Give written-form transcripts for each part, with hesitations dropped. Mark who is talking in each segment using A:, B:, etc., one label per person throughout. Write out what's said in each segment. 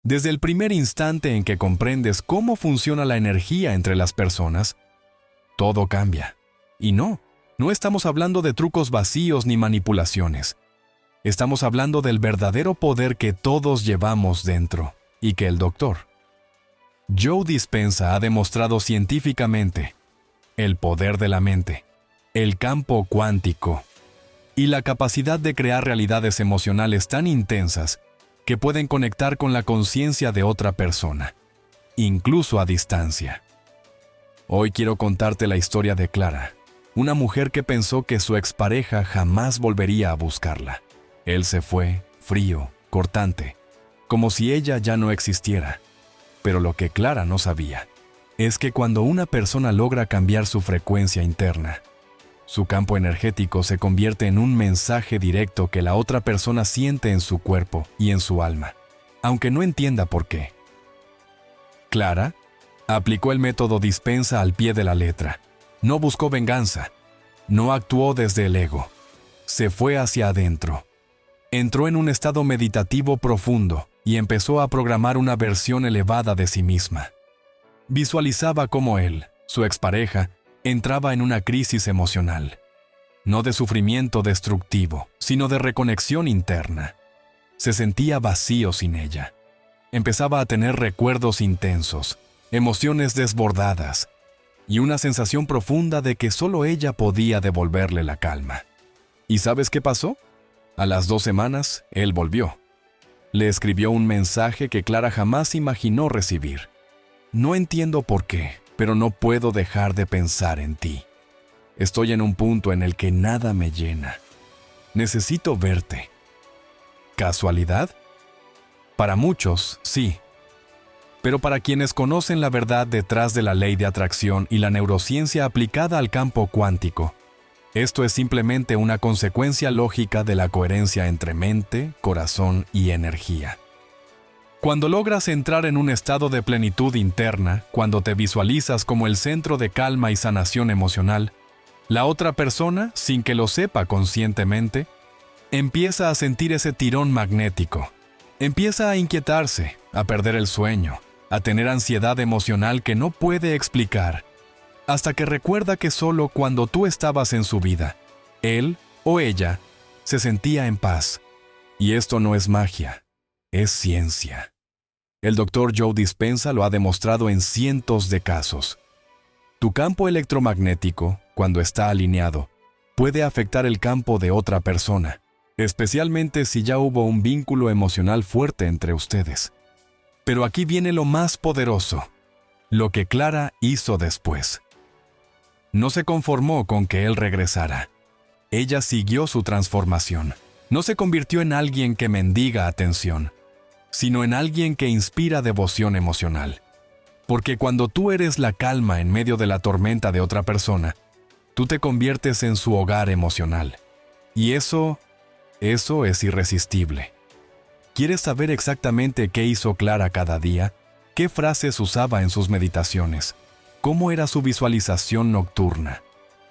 A: Desde el primer instante en que comprendes cómo funciona la energía entre las personas, todo cambia. Y no estamos hablando de trucos vacíos ni manipulaciones. Estamos hablando del verdadero poder que todos llevamos dentro y que el Dr. Joe Dispenza ha demostrado científicamente: el poder de la mente, el campo cuántico y la capacidad de crear realidades emocionales tan intensas que pueden conectar con la conciencia de otra persona, incluso a distancia. Hoy quiero contarte la historia de Clara, una mujer que pensó que su expareja jamás volvería a buscarla. Él se fue, frío, cortante, como si ella ya no existiera. Pero lo que Clara no sabía es que cuando una persona logra cambiar su frecuencia interna, su campo energético se convierte en un mensaje directo que la otra persona siente en su cuerpo y en su alma, aunque no entienda por qué. Clara aplicó el método Dispenza al pie de la letra. No buscó venganza, no actuó desde el ego. Se fue hacia adentro. Entró en un estado meditativo profundo y empezó a programar una versión elevada de sí misma. Visualizaba cómo él, su expareja, entraba en una crisis emocional, no de sufrimiento destructivo, sino de reconexión interna. Se sentía vacío sin ella. Empezaba a tener recuerdos intensos, emociones desbordadas y una sensación profunda de que solo ella podía devolverle la calma. ¿Y sabes qué pasó? A las 2 semanas, él volvió. Le escribió un mensaje que Clara jamás imaginó recibir. No entiendo por qué, pero no puedo dejar de pensar en ti. Estoy en un punto en el que nada me llena. Necesito verte. ¿Casualidad? Para muchos, sí. Pero para quienes conocen la verdad detrás de la ley de atracción y la neurociencia aplicada al campo cuántico, esto es simplemente una consecuencia lógica de la coherencia entre mente, corazón y energía. Cuando logras entrar en un estado de plenitud interna, cuando te visualizas como el centro de calma y sanación emocional, la otra persona, sin que lo sepa conscientemente, empieza a sentir ese tirón magnético. Empieza a inquietarse, a perder el sueño, a tener ansiedad emocional que no puede explicar, hasta que recuerda que solo cuando tú estabas en su vida, él o ella se sentía en paz. Y esto no es magia, es ciencia. El Dr. Joe Dispenza lo ha demostrado en cientos de casos. Tu campo electromagnético, cuando está alineado, puede afectar el campo de otra persona, especialmente si ya hubo un vínculo emocional fuerte entre ustedes. Pero aquí viene lo más poderoso, lo que Clara hizo después. No se conformó con que él regresara. Ella siguió su transformación. No se convirtió en alguien que mendiga atención, sino en alguien que inspira devoción emocional. Porque cuando tú eres la calma en medio de la tormenta de otra persona, tú te conviertes en su hogar emocional. Y eso es irresistible. ¿Quieres saber exactamente qué hizo Clara cada día? ¿Qué frases usaba en sus meditaciones? ¿Cómo era su visualización nocturna?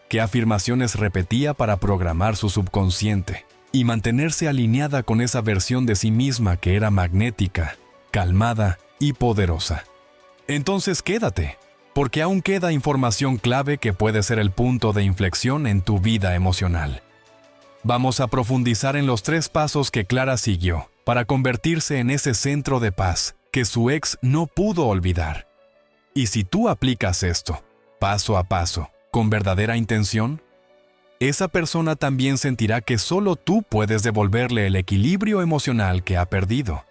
A: ¿Qué afirmaciones repetía para programar su subconsciente y mantenerse alineada con esa versión de sí misma que era magnética, calmada y poderosa? Entonces quédate, porque aún queda información clave que puede ser el punto de inflexión en tu vida emocional. Vamos a profundizar en los 3 pasos que Clara siguió para convertirse en ese centro de paz que su ex no pudo olvidar. Y si tú aplicas esto, paso a paso, con verdadera intención, esa persona también sentirá que solo tú puedes devolverle el equilibrio emocional que ha perdido.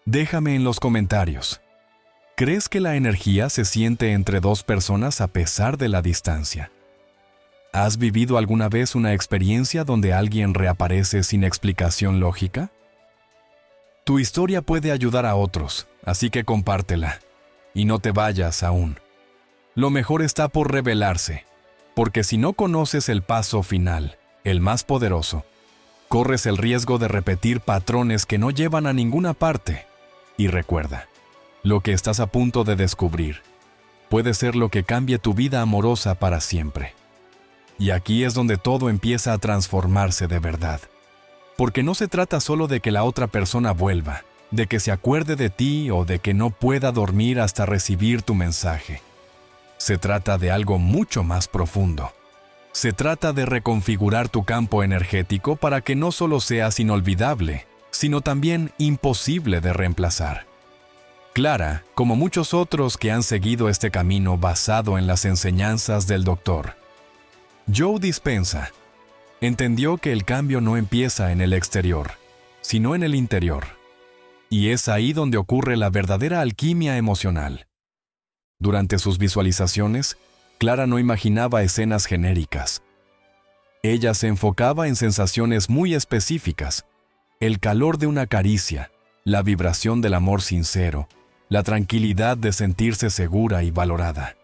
A: Déjame en los comentarios. ¿Crees que la energía se siente entre 2 personas a pesar de la distancia? ¿Has vivido alguna vez una experiencia donde alguien reaparece sin explicación lógica? Tu historia puede ayudar a otros, así que compártela. Y no te vayas aún. Lo mejor está por revelarse, porque si no conoces el paso final, el más poderoso, corres el riesgo de repetir patrones que no llevan a ninguna parte. Y recuerda, lo que estás a punto de descubrir puede ser lo que cambie tu vida amorosa para siempre. Y aquí es donde todo empieza a transformarse de verdad. Porque no se trata solo de que la otra persona vuelva, de que se acuerde de ti o de que no pueda dormir hasta recibir tu mensaje. Se trata de algo mucho más profundo. Se trata de reconfigurar tu campo energético para que no solo seas inolvidable, sino también imposible de reemplazar. Clara, como muchos otros que han seguido este camino basado en las enseñanzas del Dr. Joe Dispenza, entendió que el cambio no empieza en el exterior, sino en el interior. Y es ahí donde ocurre la verdadera alquimia emocional. Durante sus visualizaciones, Clara no imaginaba escenas genéricas. Ella se enfocaba en sensaciones muy específicas: el calor de una caricia, la vibración del amor sincero, la tranquilidad de sentirse segura y valorada.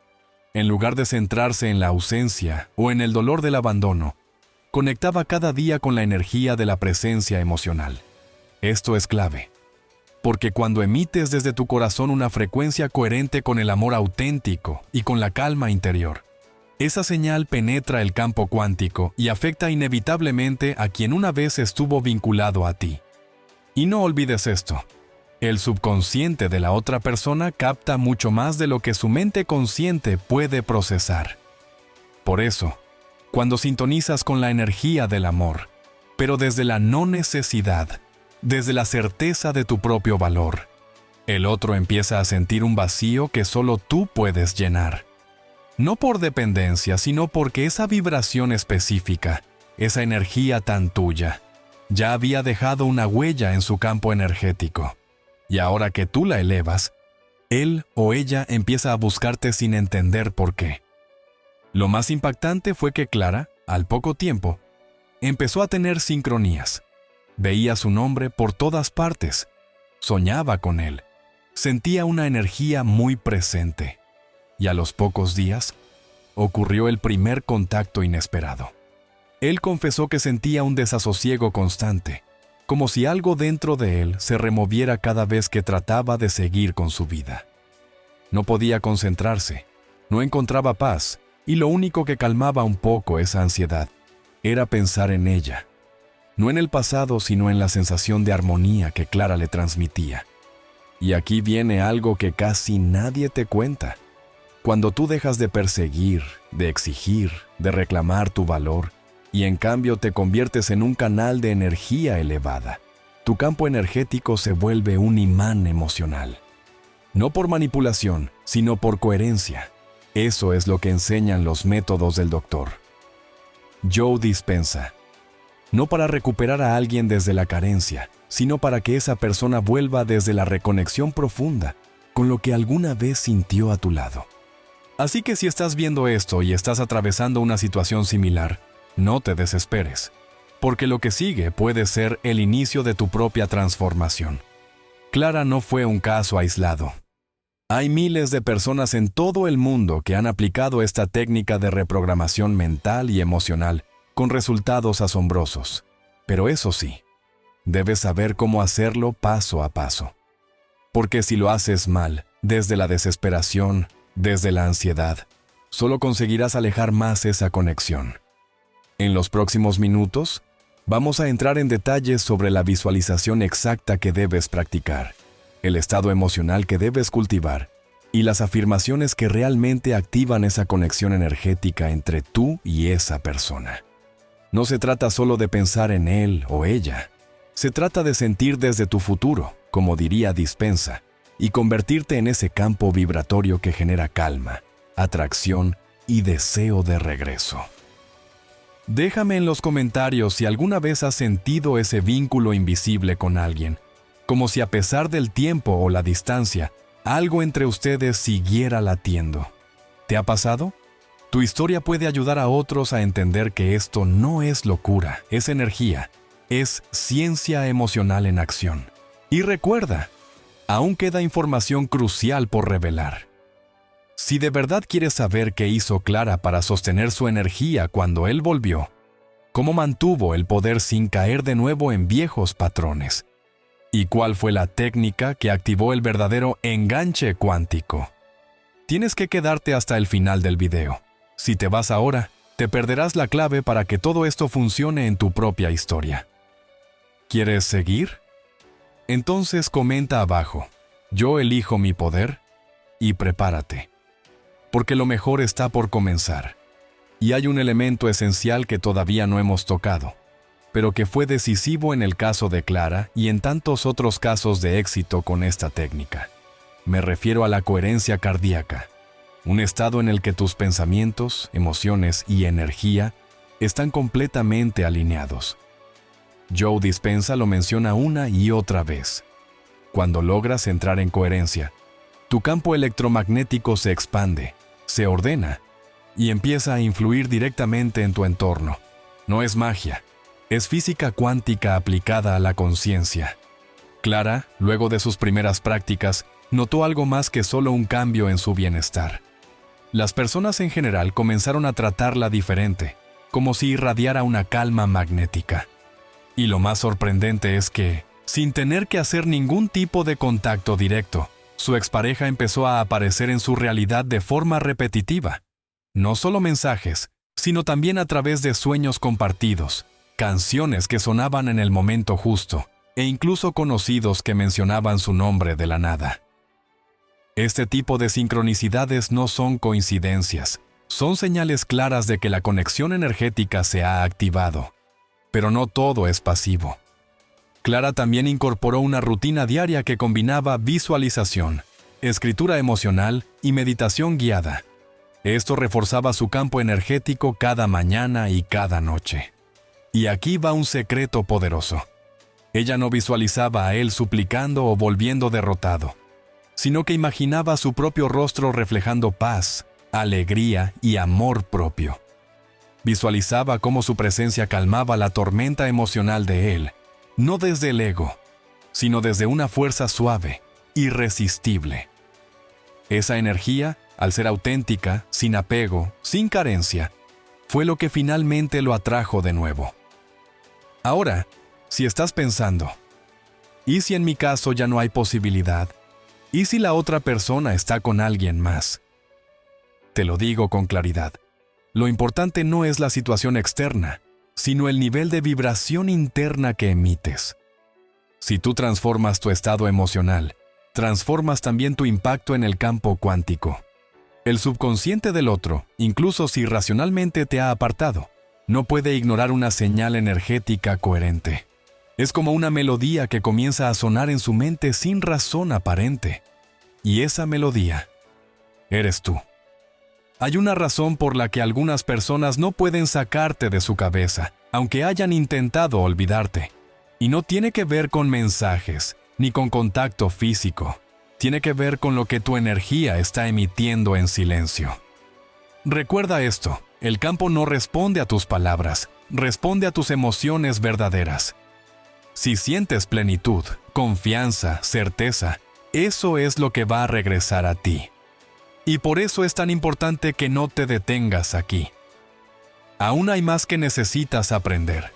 A: En lugar de centrarse en la ausencia o en el dolor del abandono, conectaba cada día con la energía de la presencia emocional. Esto es clave, porque cuando emites desde tu corazón una frecuencia coherente con el amor auténtico y con la calma interior, esa señal penetra el campo cuántico y afecta inevitablemente a quien una vez estuvo vinculado a ti. Y no olvides esto: el subconsciente de la otra persona capta mucho más de lo que su mente consciente puede procesar. Por eso, cuando sintonizas con la energía del amor, pero desde la no necesidad, desde la certeza de tu propio valor, el otro empieza a sentir un vacío que solo tú puedes llenar. No por dependencia, sino porque esa vibración específica, esa energía tan tuya, ya había dejado una huella en su campo energético. Y ahora que tú la elevas, él o ella empieza a buscarte sin entender por qué. Lo más impactante fue que Clara, al poco tiempo, empezó a tener sincronías. Veía su nombre por todas partes, soñaba con él, sentía una energía muy presente. Y a los pocos días, ocurrió el primer contacto inesperado. Él confesó que sentía un desasosiego constante, como si algo dentro de él se removiera cada vez que trataba de seguir con su vida. No podía concentrarse, no encontraba paz, y lo único que calmaba un poco esa ansiedad era pensar en ella. No en el pasado, sino en la sensación de armonía que Clara le transmitía. Y aquí viene algo que casi nadie te cuenta. Cuando tú dejas de perseguir, de exigir, de reclamar tu valor, y en cambio te conviertes en un canal de energía elevada, tu campo energético se vuelve un imán emocional. No por manipulación, sino por coherencia. Eso es lo que enseñan los métodos del Dr. Joe Dispenza. No para recuperar a alguien desde la carencia, sino para que esa persona vuelva desde la reconexión profunda con lo que alguna vez sintió a tu lado. Así que si estás viendo esto y estás atravesando una situación similar, no te desesperes, porque lo que sigue puede ser el inicio de tu propia transformación. Clara no fue un caso aislado. Hay miles de personas en todo el mundo que han aplicado esta técnica de reprogramación mental y emocional con resultados asombrosos. Pero eso sí, debes saber cómo hacerlo paso a paso. Porque si lo haces mal, desde la desesperación, desde la ansiedad, solo conseguirás alejar más esa conexión. En los próximos minutos, vamos a entrar en detalles sobre la visualización exacta que debes practicar, el estado emocional que debes cultivar y las afirmaciones que realmente activan esa conexión energética entre tú y esa persona. No se trata solo de pensar en él o ella. Se trata de sentir desde tu futuro, como diría Dispenza, y convertirte en ese campo vibratorio que genera calma, atracción y deseo de regreso. Déjame en los comentarios si alguna vez has sentido ese vínculo invisible con alguien, como si a pesar del tiempo o la distancia, algo entre ustedes siguiera latiendo. ¿Te ha pasado? Tu historia puede ayudar a otros a entender que esto no es locura, es energía, es ciencia emocional en acción. Y recuerda, aún queda información crucial por revelar. Si de verdad quieres saber qué hizo Clara para sostener su energía cuando él volvió, cómo mantuvo el poder sin caer de nuevo en viejos patrones, y cuál fue la técnica que activó el verdadero enganche cuántico, tienes que quedarte hasta el final del video. Si te vas ahora, te perderás la clave para que todo esto funcione en tu propia historia. ¿Quieres seguir? entonces comenta abajo: yo elijo mi poder y prepárate. Porque lo mejor está por comenzar. Y hay un elemento esencial que todavía no hemos tocado, pero que fue decisivo en el caso de Clara y en tantos otros casos de éxito con esta técnica. Me refiero a la coherencia cardíaca, un estado en el que tus pensamientos, emociones y energía están completamente alineados. Joe Dispenza lo menciona una y otra vez. Cuando logras entrar en coherencia, tu campo electromagnético se expande, se ordena y empieza a influir directamente en tu entorno. No es magia, es física cuántica aplicada a la conciencia. Clara, luego de sus primeras prácticas, notó algo más que solo un cambio en su bienestar. Las personas en general comenzaron a tratarla diferente, como si irradiara una calma magnética. Y lo más sorprendente es que, sin tener que hacer ningún tipo de contacto directo, su expareja empezó a aparecer en su realidad de forma repetitiva. No solo mensajes, sino también a través de sueños compartidos, canciones que sonaban en el momento justo, e incluso conocidos que mencionaban su nombre de la nada. Este tipo de sincronicidades no son coincidencias, son señales claras de que la conexión energética se ha activado. Pero no todo es pasivo. Clara también incorporó una rutina diaria que combinaba visualización, escritura emocional y meditación guiada. Esto reforzaba su campo energético cada mañana y cada noche. Y aquí va un secreto poderoso. Ella no visualizaba a él suplicando o volviendo derrotado, sino que imaginaba su propio rostro reflejando paz, alegría y amor propio. Visualizaba cómo su presencia calmaba la tormenta emocional de él, no desde el ego, sino desde una fuerza suave, irresistible. Esa energía, al ser auténtica, sin apego, sin carencia, fue lo que finalmente lo atrajo de nuevo. Ahora, si estás pensando, ¿y si en mi caso ya no hay posibilidad? ¿Y si la otra persona está con alguien más? Te lo digo con claridad. Lo importante no es la situación externa, sino el nivel de vibración interna que emites. Si tú transformas tu estado emocional, transformas también tu impacto en el campo cuántico. El subconsciente del otro, incluso si racionalmente te ha apartado, no puede ignorar una señal energética coherente. Es como una melodía que comienza a sonar en su mente sin razón aparente. Y esa melodía eres tú. Hay una razón por la que algunas personas no pueden sacarte de su cabeza, aunque hayan intentado olvidarte. Y no tiene que ver con mensajes, ni con contacto físico. Tiene que ver con lo que tu energía está emitiendo en silencio. Recuerda esto, el campo no responde a tus palabras, responde a tus emociones verdaderas. Si sientes plenitud, confianza, certeza, eso es lo que va a regresar a ti. Y por eso es tan importante que no te detengas aquí. Aún hay más que necesitas aprender.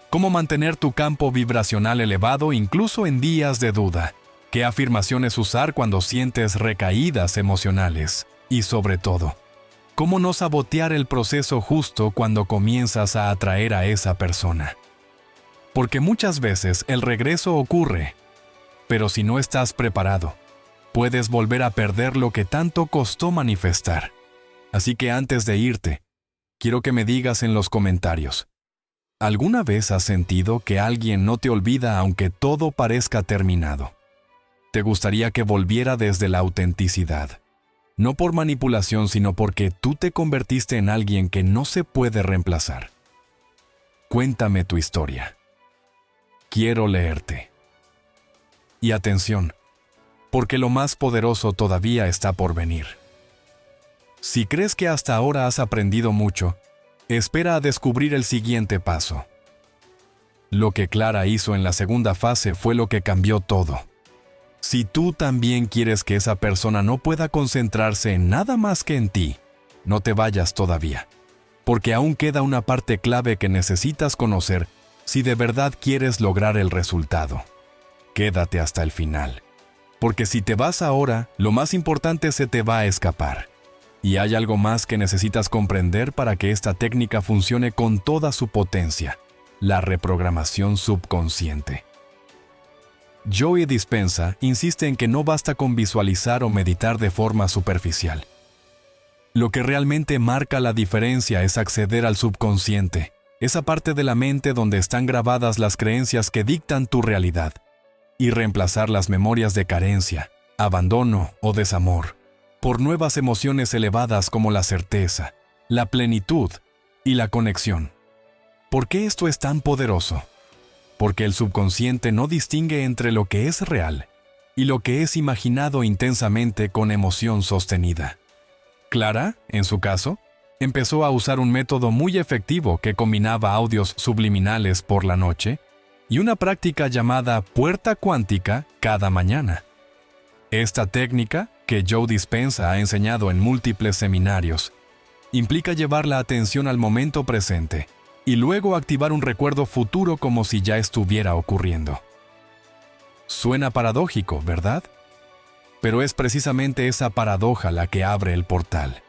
A: Cómo mantener tu campo vibracional elevado incluso en días de duda. Qué afirmaciones usar cuando sientes recaídas emocionales. Y sobre todo, cómo no sabotear el proceso justo cuando comienzas a atraer a esa persona. Porque muchas veces el regreso ocurre, pero si no estás preparado, puedes volver a perder lo que tanto costó manifestar. Así que antes de irte, quiero que me digas en los comentarios, ¿alguna vez has sentido que alguien no te olvida aunque todo parezca terminado? ¿Te gustaría que volviera desde la autenticidad? No por manipulación, sino porque tú te convertiste en alguien que no se puede reemplazar. Cuéntame tu historia. Quiero leerte. Y atención, porque lo más poderoso todavía está por venir. Si crees que hasta ahora has aprendido mucho, espera a descubrir el siguiente paso. Lo que Clara hizo en la segunda fase fue lo que cambió todo. Si tú también quieres que esa persona no pueda concentrarse en nada más que en ti, no te vayas todavía, porque aún queda una parte clave que necesitas conocer si de verdad quieres lograr el resultado. Quédate hasta el final. Porque si te vas ahora, lo más importante se te va a escapar. Y hay algo más que necesitas comprender para que esta técnica funcione con toda su potencia: la reprogramación subconsciente. Joe Dispenza insiste en que no basta con visualizar o meditar de forma superficial. Lo que realmente marca la diferencia es acceder al subconsciente, esa parte de la mente donde están grabadas las creencias que dictan tu realidad, y reemplazar las memorias de carencia, abandono o desamor por nuevas emociones elevadas como la certeza, la plenitud y la conexión. ¿Por qué esto es tan poderoso? Porque el subconsciente no distingue entre lo que es real y lo que es imaginado intensamente con emoción sostenida. Clara, en su caso, empezó a usar un método muy efectivo que combinaba audios subliminales por la noche y una práctica llamada puerta cuántica cada mañana. Esta técnica, que Joe Dispenza ha enseñado en múltiples seminarios, implica llevar la atención al momento presente y luego activar un recuerdo futuro como si ya estuviera ocurriendo. Suena paradójico, ¿verdad? Pero es precisamente esa paradoja la que abre el portal.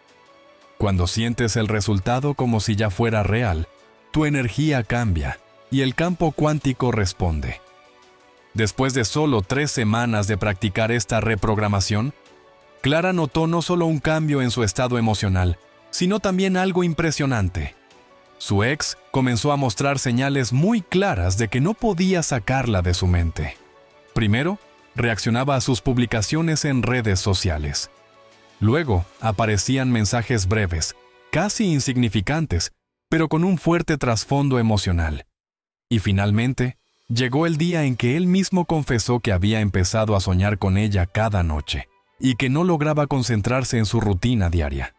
A: Cuando sientes el resultado como si ya fuera real, tu energía cambia y el campo cuántico responde. Después de solo 3 semanas de practicar esta reprogramación, Clara notó no solo un cambio en su estado emocional, sino también algo impresionante. Su ex comenzó a mostrar señales muy claras de que no podía sacarla de su mente. Primero, reaccionaba a sus publicaciones en redes sociales. Luego, aparecían mensajes breves, casi insignificantes, pero con un fuerte trasfondo emocional. Y finalmente, llegó el día en que él mismo confesó que había empezado a soñar con ella cada noche y que no lograba concentrarse en su rutina diaria.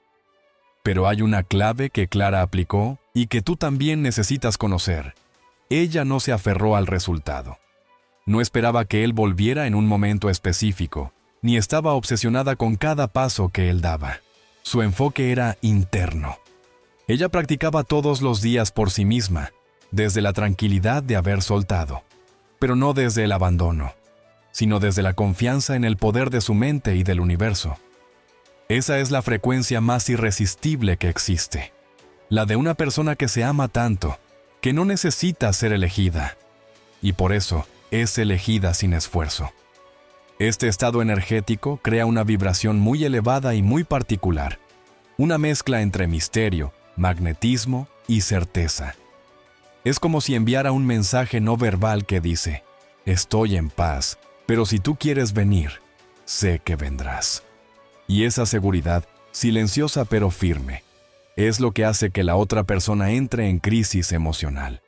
A: Pero hay una clave que Clara aplicó y que tú también necesitas conocer. Ella no se aferró al resultado. No esperaba que él volviera en un momento específico, ni estaba obsesionada con cada paso que él daba. Su enfoque era interno. Ella practicaba todos los días por sí misma, desde la tranquilidad de haber soltado, pero no desde el abandono, sino desde la confianza en el poder de su mente y del universo. Esa es la frecuencia más irresistible que existe, la de una persona que se ama tanto, que no necesita ser elegida, y por eso es elegida sin esfuerzo. Este estado energético crea una vibración muy elevada y muy particular, una mezcla entre misterio, magnetismo y certeza. Es como si enviara un mensaje no verbal que dice: estoy en paz, pero si tú quieres venir, sé que vendrás. Y esa seguridad, silenciosa pero firme, es lo que hace que la otra persona entre en crisis emocional.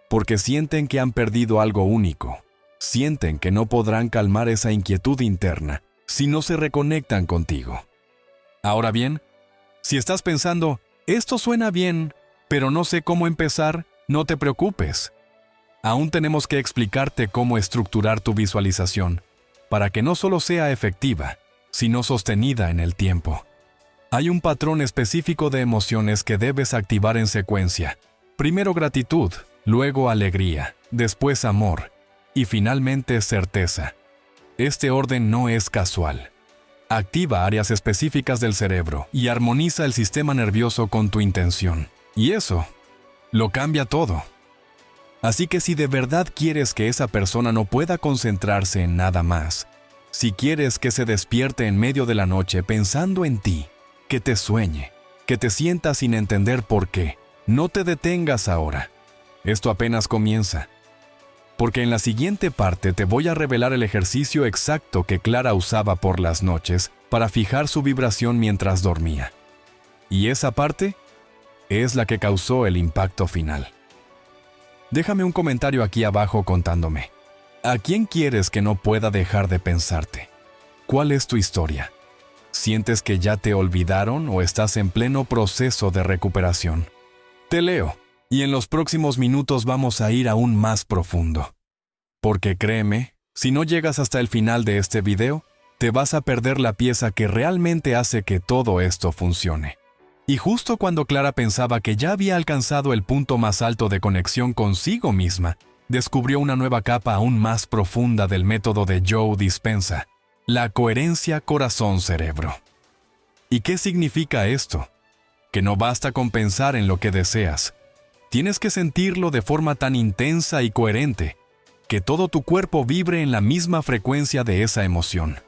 A: Porque sienten que han perdido algo único, sienten que no podrán calmar esa inquietud interna si no se reconectan contigo. Ahora bien, si estás pensando, esto suena bien, pero no sé cómo empezar, no te preocupes. Aún tenemos que explicarte cómo estructurar tu visualización, para que no solo sea efectiva, sino sostenida en el tiempo. Hay un patrón específico de emociones que debes activar en secuencia. Primero gratitud, luego alegría, después amor, y finalmente certeza. Este orden no es casual. Activa áreas específicas del cerebro y armoniza el sistema nervioso con tu intención. Y eso lo cambia todo. Así que si de verdad quieres que esa persona no pueda concentrarse en nada más, si quieres que se despierte en medio de la noche pensando en ti, que te sueñe, que te sienta sin entender por qué, no te detengas ahora. Esto apenas comienza. Porque en la siguiente parte te voy a revelar el ejercicio exacto que Clara usaba por las noches para fijar su vibración mientras dormía. Y esa parte es la que causó el impacto final. Déjame un comentario aquí abajo contándome: ¿a quién quieres que no pueda dejar de pensarte? ¿Cuál es tu historia? ¿Sientes que ya te olvidaron o estás en pleno proceso de recuperación? Te leo, y en los próximos minutos vamos a ir aún más profundo. Porque créeme, si no llegas hasta el final de este video, te vas a perder la pieza que realmente hace que todo esto funcione. Y justo cuando Clara pensaba que ya había alcanzado el punto más alto de conexión consigo misma, descubrió una nueva capa aún más profunda del método de Joe Dispenza: la coherencia corazón-cerebro. ¿Y qué significa esto? Que no basta con pensar en lo que deseas. Tienes que sentirlo de forma tan intensa y coherente que todo tu cuerpo vibre en la misma frecuencia de esa emoción.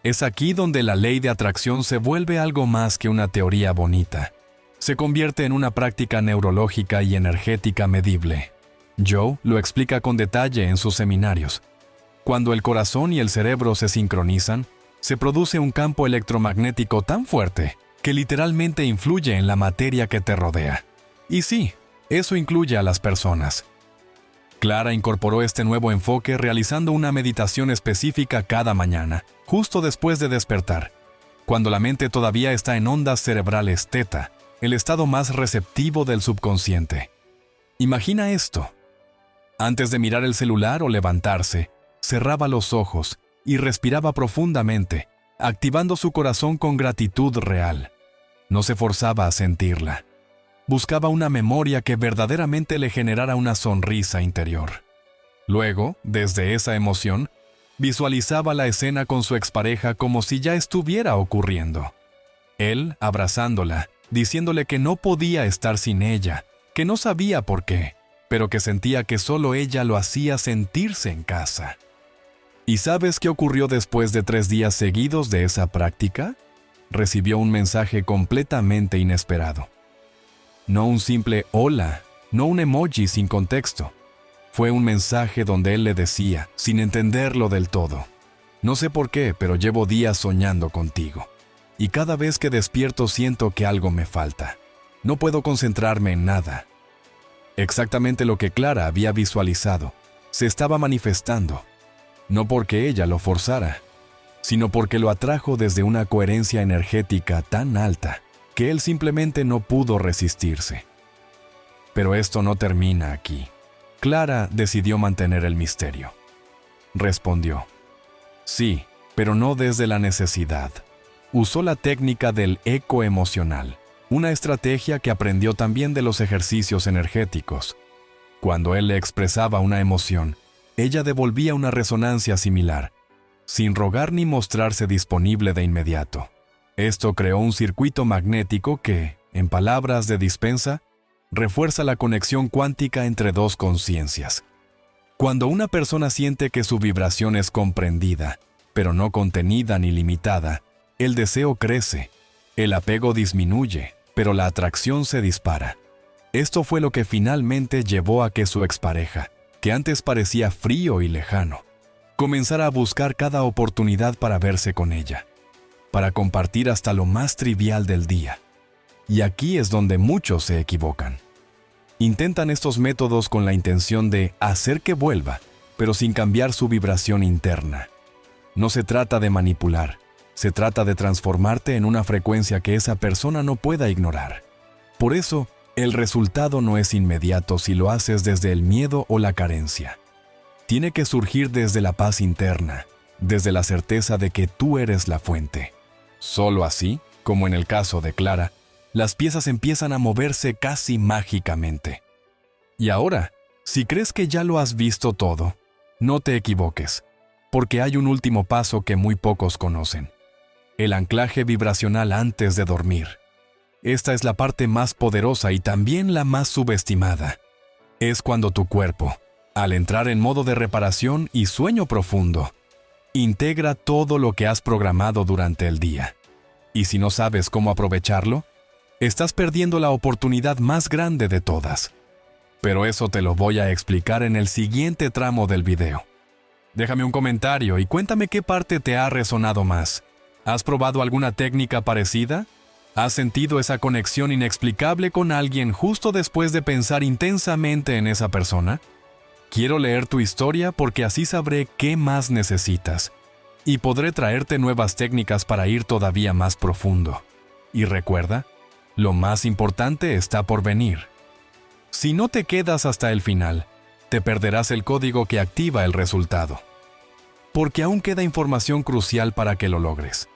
A: Es aquí donde la ley de atracción se vuelve algo más que una teoría bonita. Se convierte en una práctica neurológica y energética medible. Joe lo explica con detalle en sus seminarios. Cuando el corazón y el cerebro se sincronizan, se produce un campo electromagnético tan fuerte que literalmente influye en la materia que te rodea. Y sí, eso incluye a las personas. Clara incorporó este nuevo enfoque realizando una meditación específica cada mañana, justo después de despertar, cuando la mente todavía está en ondas cerebrales teta, el estado más receptivo del subconsciente. Imagina esto. Antes de mirar el celular o levantarse, cerraba los ojos y respiraba profundamente, activando su corazón con gratitud real. No se forzaba a sentirla. Buscaba una memoria que verdaderamente le generara una sonrisa interior. Luego, desde esa emoción, visualizaba la escena con su expareja como si ya estuviera ocurriendo. Él abrazándola, diciéndole que no podía estar sin ella, que no sabía por qué, pero que sentía que solo ella lo hacía sentirse en casa. ¿Y sabes qué ocurrió después de 3 días seguidos de esa práctica? Recibió un mensaje completamente inesperado. No un simple hola, no un emoji sin contexto. Fue un mensaje donde él le decía, sin entenderlo del todo: no sé por qué, pero llevo días soñando contigo. Y cada vez que despierto siento que algo me falta. No puedo concentrarme en nada. Exactamente lo que Clara había visualizado, se estaba manifestando. No porque ella lo forzara, sino porque lo atrajo desde una coherencia energética tan alta que él simplemente no pudo resistirse. Pero esto no termina aquí. Clara decidió mantener el misterio. Respondió: sí, pero no desde la necesidad. Usó la técnica del eco emocional, una estrategia que aprendió también de los ejercicios energéticos. Cuando él le expresaba una emoción, ella devolvía una resonancia similar, sin rogar ni mostrarse disponible de inmediato. Esto creó un circuito magnético que, en palabras de Dispenza, refuerza la conexión cuántica entre dos conciencias. Cuando una persona siente que su vibración es comprendida, pero no contenida ni limitada, el deseo crece, el apego disminuye, pero la atracción se dispara. Esto fue lo que finalmente llevó a que su expareja, que antes parecía frío y lejano, comenzara a buscar cada oportunidad para verse con ella, para compartir hasta lo más trivial del día. Y aquí es donde muchos se equivocan. Intentan estos métodos con la intención de hacer que vuelva, pero sin cambiar su vibración interna. No se trata de manipular, se trata de transformarte en una frecuencia que esa persona no pueda ignorar. Por eso, el resultado no es inmediato si lo haces desde el miedo o la carencia. Tiene que surgir desde la paz interna, desde la certeza de que tú eres la fuente. Solo así, como en el caso de Clara, las piezas empiezan a moverse casi mágicamente. Y ahora, si crees que ya lo has visto todo, no te equivoques, porque hay un último paso que muy pocos conocen: el anclaje vibracional antes de dormir. Esta es la parte más poderosa y también la más subestimada. Es cuando tu cuerpo, al entrar en modo de reparación y sueño profundo, integra todo lo que has programado durante el día. Y si no sabes cómo aprovecharlo, estás perdiendo la oportunidad más grande de todas. Pero eso te lo voy a explicar en el siguiente tramo del video. Déjame un comentario y cuéntame qué parte te ha resonado más. ¿Has probado alguna técnica parecida? ¿Has sentido esa conexión inexplicable con alguien justo después de pensar intensamente en esa persona? Quiero leer tu historia porque así sabré qué más necesitas y podré traerte nuevas técnicas para ir todavía más profundo. Y recuerda, lo más importante está por venir. Si no te quedas hasta el final, te perderás el código que activa el resultado. Porque aún queda información crucial para que lo logres.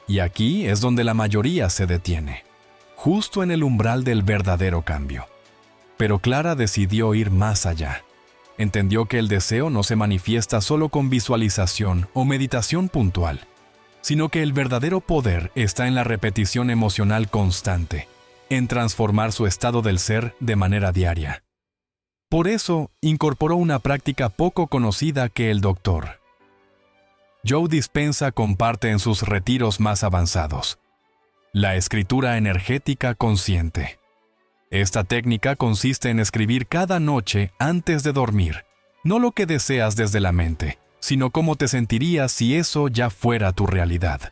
A: Y aquí es donde la mayoría se detiene, justo en el umbral del verdadero cambio. Pero Clara decidió ir más allá. Entendió que el deseo no se manifiesta solo con visualización o meditación puntual, sino que el verdadero poder está en la repetición emocional constante, en transformar su estado del ser de manera diaria. Por eso, incorporó una práctica poco conocida que el Dr. Joe Dispenza comparte en sus retiros más avanzados: la escritura energética consciente. Esta técnica consiste en escribir cada noche antes de dormir, no lo que deseas desde la mente, sino cómo te sentirías si eso ya fuera tu realidad.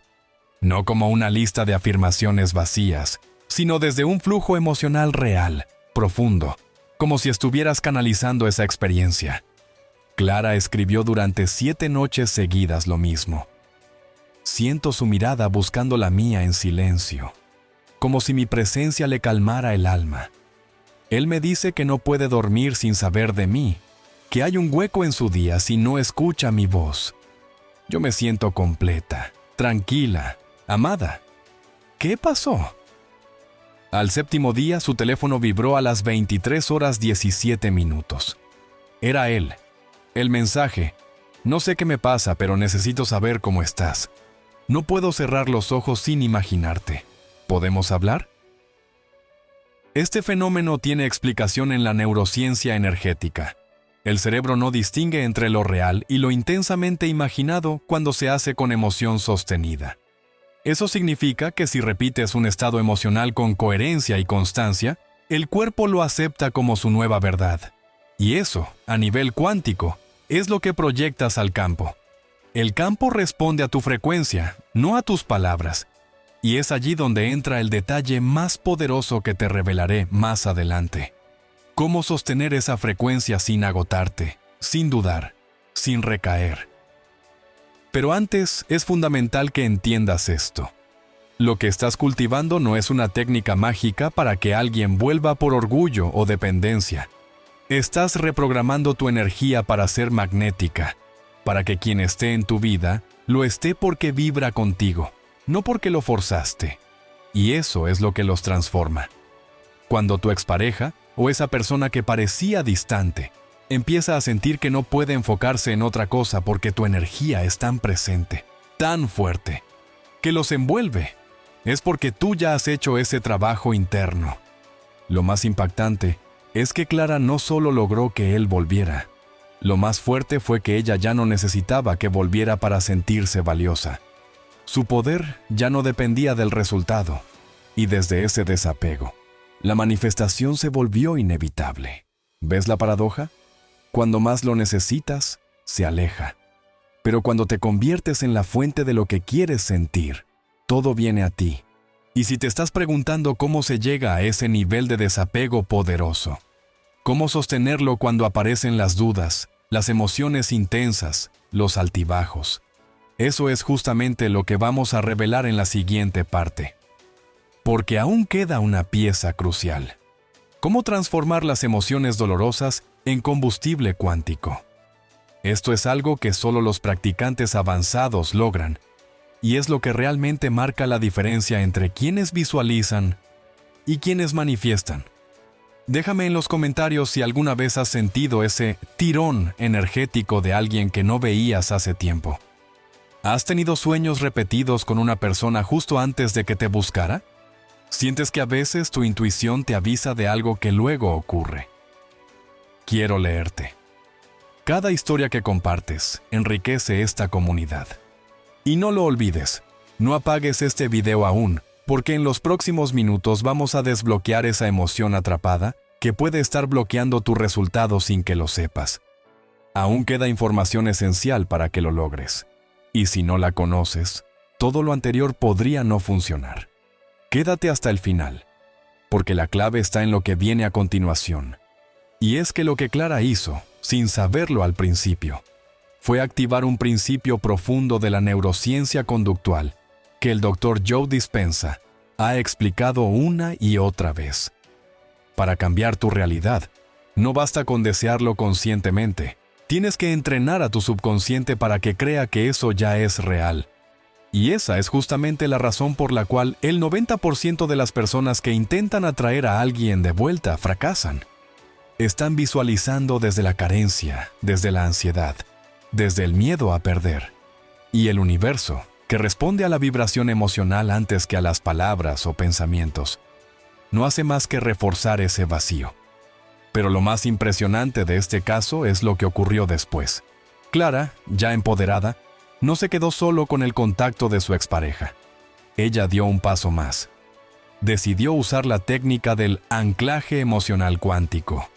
A: No como una lista de afirmaciones vacías, sino desde un flujo emocional real, profundo, como si estuvieras canalizando esa experiencia. Clara escribió durante 7 noches seguidas lo mismo. Siento su mirada buscando la mía en silencio, como si mi presencia le calmara el alma. Él me dice que no puede dormir sin saber de mí, que hay un hueco en su día si no escucha mi voz. Yo me siento completa, tranquila, amada. ¿Qué pasó? Al 7º día, su teléfono vibró a las 23:17. Era él. El mensaje: no sé qué me pasa, pero necesito saber cómo estás. No puedo cerrar los ojos sin imaginarte. ¿Podemos hablar? Este fenómeno tiene explicación en la neurociencia energética. El cerebro no distingue entre lo real y lo intensamente imaginado cuando se hace con emoción sostenida. Eso significa que si repites un estado emocional con coherencia y constancia, el cuerpo lo acepta como su nueva verdad. Y eso, a nivel cuántico, es lo que proyectas al campo. El campo responde a tu frecuencia, no a tus palabras. Y es allí donde entra el detalle más poderoso que te revelaré más adelante. Cómo sostener esa frecuencia sin agotarte, sin dudar, sin recaer. Pero antes es fundamental que entiendas esto. Lo que estás cultivando no es una técnica mágica para que alguien vuelva por orgullo o dependencia. Estás reprogramando tu energía para ser magnética, para que quien esté en tu vida lo esté porque vibra contigo, no porque lo forzaste. Y eso es lo que los transforma. Cuando tu expareja, o esa persona que parecía distante, empieza a sentir que no puede enfocarse en otra cosa porque tu energía es tan presente, tan fuerte, que los envuelve, es porque tú ya has hecho ese trabajo interno. Lo más impactante es que Clara no solo logró que él volviera. Lo más fuerte fue que ella ya no necesitaba que volviera para sentirse valiosa. Su poder ya no dependía del resultado, y desde ese desapego, la manifestación se volvió inevitable. ¿Ves la paradoja? Cuando más lo necesitas, se aleja. Pero cuando te conviertes en la fuente de lo que quieres sentir, todo viene a ti. Y si te estás preguntando cómo se llega a ese nivel de desapego poderoso, cómo sostenerlo cuando aparecen las dudas, las emociones intensas, los altibajos, eso es justamente lo que vamos a revelar en la siguiente parte. Porque aún queda una pieza crucial. ¿Cómo transformar las emociones dolorosas en combustible cuántico? Esto es algo que solo los practicantes avanzados logran, y es lo que realmente marca la diferencia entre quienes visualizan y quienes manifiestan. Déjame en los comentarios si alguna vez has sentido ese tirón energético de alguien que no veías hace tiempo. ¿Has tenido sueños repetidos con una persona justo antes de que te buscara? ¿Sientes que a veces tu intuición te avisa de algo que luego ocurre? Quiero leerte. Cada historia que compartes enriquece esta comunidad. Y no lo olvides, no apagues este video aún, porque en los próximos minutos vamos a desbloquear esa emoción atrapada que puede estar bloqueando tu resultado sin que lo sepas. Aún queda información esencial para que lo logres. Y si no la conoces, todo lo anterior podría no funcionar. Quédate hasta el final, porque la clave está en lo que viene a continuación. Y es que lo que Clara hizo, sin saberlo al principio, fue activar un principio profundo de la neurociencia conductual que el Dr. Joe Dispenza ha explicado una y otra vez. Para cambiar tu realidad, no basta con desearlo conscientemente. Tienes que entrenar a tu subconsciente para que crea que eso ya es real. Y esa es justamente la razón por la cual el 90% de las personas que intentan atraer a alguien de vuelta fracasan. Están visualizando desde la carencia, desde la ansiedad, desde el miedo a perder. Y el universo, que responde a la vibración emocional antes que a las palabras o pensamientos, no hace más que reforzar ese vacío. Pero lo más impresionante de este caso es lo que ocurrió después. Clara, ya empoderada, no se quedó solo con el contacto de su expareja. Ella dio un paso más. Decidió usar la técnica del anclaje emocional cuántico,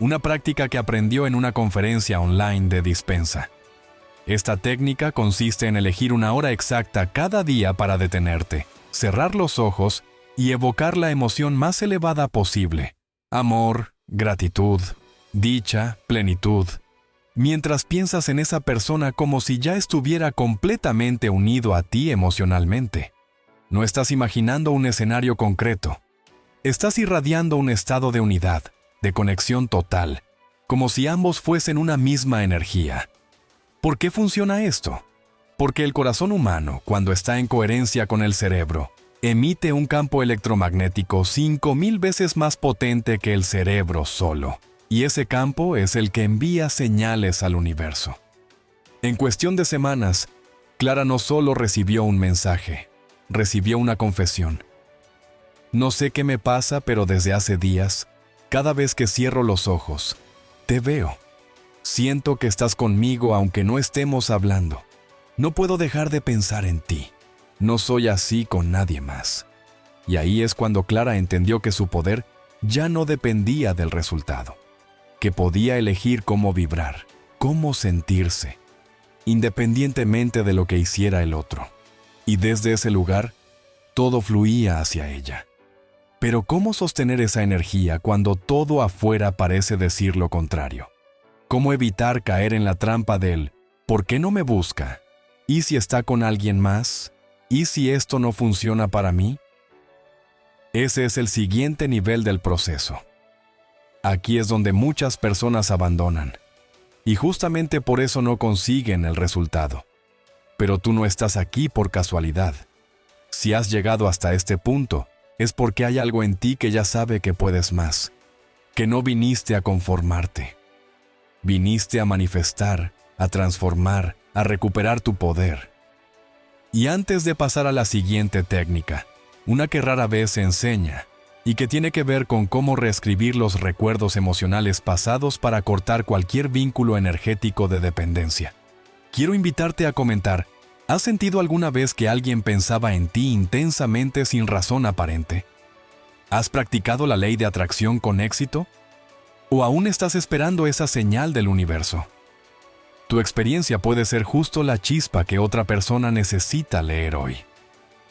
A: una práctica que aprendió en una conferencia online de Dispensa. Esta técnica consiste en elegir una hora exacta cada día para detenerte, cerrar los ojos y evocar la emoción más elevada posible: amor, gratitud, dicha, plenitud, mientras piensas en esa persona como si ya estuviera completamente unido a ti emocionalmente. No estás imaginando un escenario concreto. Estás irradiando un estado de unidad, de conexión total, como si ambos fuesen una misma energía. ¿Por qué funciona esto? Porque el corazón humano, cuando está en coherencia con el cerebro, emite un campo electromagnético 5000 veces más potente que el cerebro solo, y ese campo es el que envía señales al universo. En cuestión de semanas, Clara no solo recibió un mensaje, recibió una confesión. No sé qué me pasa, pero desde hace días, cada vez que cierro los ojos, te veo. Siento que estás conmigo aunque no estemos hablando. No puedo dejar de pensar en ti. No soy así con nadie más. Y ahí es cuando Clara entendió que su poder ya no dependía del resultado, que podía elegir cómo vibrar, cómo sentirse, independientemente de lo que hiciera el otro. Y desde ese lugar, todo fluía hacia ella. Pero ¿cómo sostener esa energía cuando todo afuera parece decir lo contrario? ¿Cómo evitar caer en la trampa del ¿por qué no me busca? ¿Y si está con alguien más? ¿Y si esto no funciona para mí? Ese es el siguiente nivel del proceso. Aquí es donde muchas personas abandonan. Y justamente por eso no consiguen el resultado. Pero tú no estás aquí por casualidad. Si has llegado hasta este punto, es porque hay algo en ti que ya sabe que puedes más, que no viniste a conformarte. Viniste a manifestar, a transformar, a recuperar tu poder. Y antes de pasar a la siguiente técnica, una que rara vez se enseña, y que tiene que ver con cómo reescribir los recuerdos emocionales pasados para cortar cualquier vínculo energético de dependencia. Quiero invitarte a comentar, ¿has sentido alguna vez que alguien pensaba en ti intensamente sin razón aparente? ¿Has practicado la ley de atracción con éxito? ¿O aún estás esperando esa señal del universo? Tu experiencia puede ser justo la chispa que otra persona necesita leer hoy.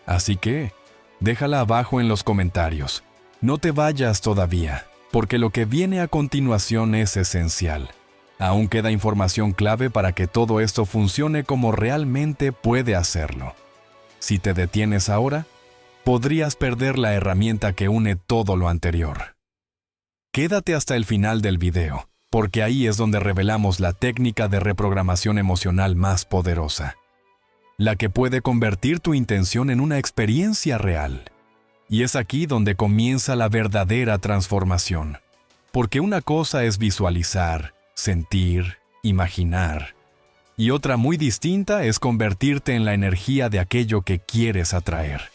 A: Así que, déjala abajo en los comentarios. No te vayas todavía, porque lo que viene a continuación es esencial. Aún queda información clave para que todo esto funcione como realmente puede hacerlo. Si te detienes ahora, podrías perder la herramienta que une todo lo anterior. Quédate hasta el final del video, porque ahí es donde revelamos la técnica de reprogramación emocional más poderosa, la que puede convertir tu intención en una experiencia real. Y es aquí donde comienza la verdadera transformación, porque una cosa es visualizar, sentir, imaginar, y otra muy distinta es convertirte en la energía de aquello que quieres atraer.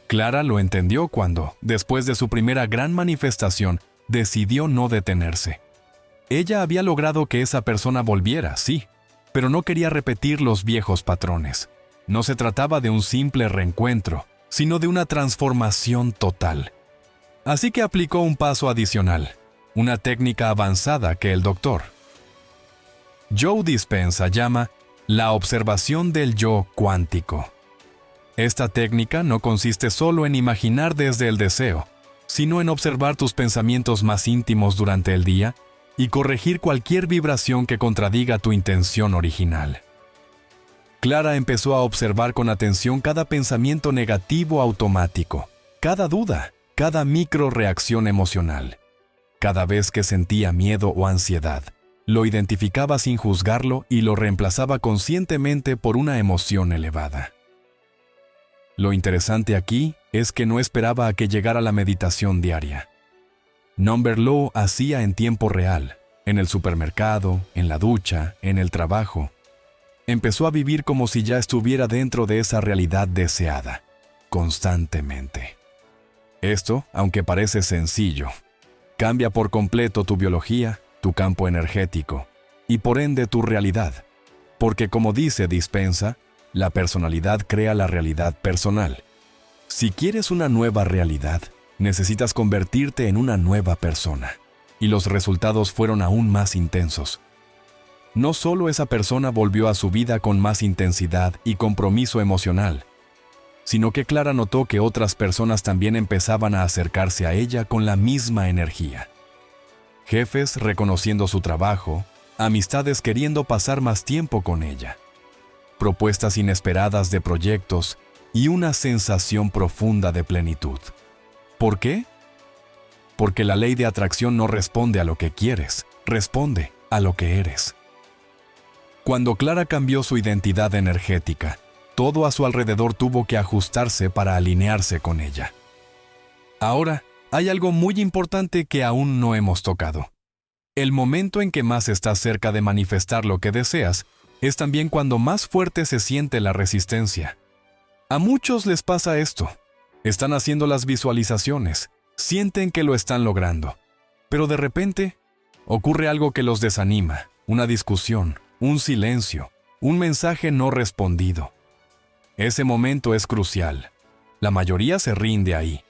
A: Clara lo entendió cuando, después de su primera gran manifestación, decidió no detenerse. Ella había logrado que esa persona volviera, sí, pero no quería repetir los viejos patrones. No se trataba de un simple reencuentro, sino de una transformación total. Así que aplicó un paso adicional, una técnica avanzada que el Dr. Joe Dispenza llama la observación del yo cuántico. Esta técnica no consiste solo en imaginar desde el deseo, sino en observar tus pensamientos más íntimos durante el día y corregir cualquier vibración que contradiga tu intención original. Clara empezó a observar con atención cada pensamiento negativo automático, cada duda, cada microreacción emocional. Cada vez que sentía miedo o ansiedad, lo identificaba sin juzgarlo y lo reemplazaba conscientemente por una emoción elevada. Lo interesante aquí es que no esperaba a que llegara la meditación diaria. Number lo hacía en tiempo real, en el supermercado, en la ducha, en el trabajo. Empezó a vivir como si ya estuviera dentro de esa realidad deseada, constantemente. Esto, aunque parece sencillo, Cambia por completo tu biología, tu campo energético y por ende tu realidad. Porque como dice Dispensa, la personalidad crea la realidad personal. Si quieres una nueva realidad, necesitas convertirte en una nueva persona. Y los resultados fueron aún más intensos. No solo esa persona volvió a su vida con más intensidad y compromiso emocional, sino que Clara notó que otras personas también empezaban a acercarse a ella con la misma energía. Jefes reconociendo su trabajo, amistades queriendo pasar más tiempo con ella, propuestas inesperadas de proyectos y una sensación profunda de plenitud. ¿Por qué? Porque la ley de atracción no responde a lo que quieres, responde a lo que eres. Cuando Clara cambió su identidad energética, todo a su alrededor tuvo que ajustarse para alinearse con ella. Ahora, hay algo muy importante que aún no hemos tocado. El momento en que más estás cerca de manifestar lo que deseas es también cuando más fuerte se siente la resistencia. A muchos les pasa esto. Están haciendo las visualizaciones, sienten que lo están logrando, pero de repente ocurre algo que los desanima, una discusión, un silencio, un mensaje no respondido. Ese momento es crucial. La mayoría se rinde ahí,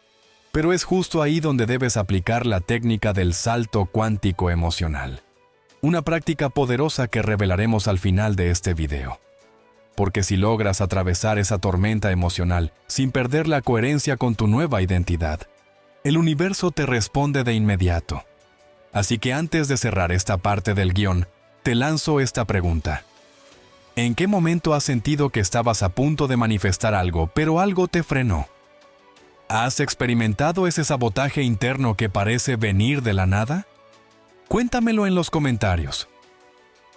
A: pero es justo ahí donde debes aplicar la técnica del salto cuántico emocional. Una práctica poderosa que revelaremos al final de este video. Porque si logras atravesar esa tormenta emocional sin perder la coherencia con tu nueva identidad, el universo te responde de inmediato. Así que antes de cerrar esta parte del guión, te lanzo esta pregunta. ¿En qué momento has sentido que estabas a punto de manifestar algo, pero algo te frenó? ¿Has experimentado ese sabotaje interno que parece venir de la nada? Cuéntamelo en los comentarios.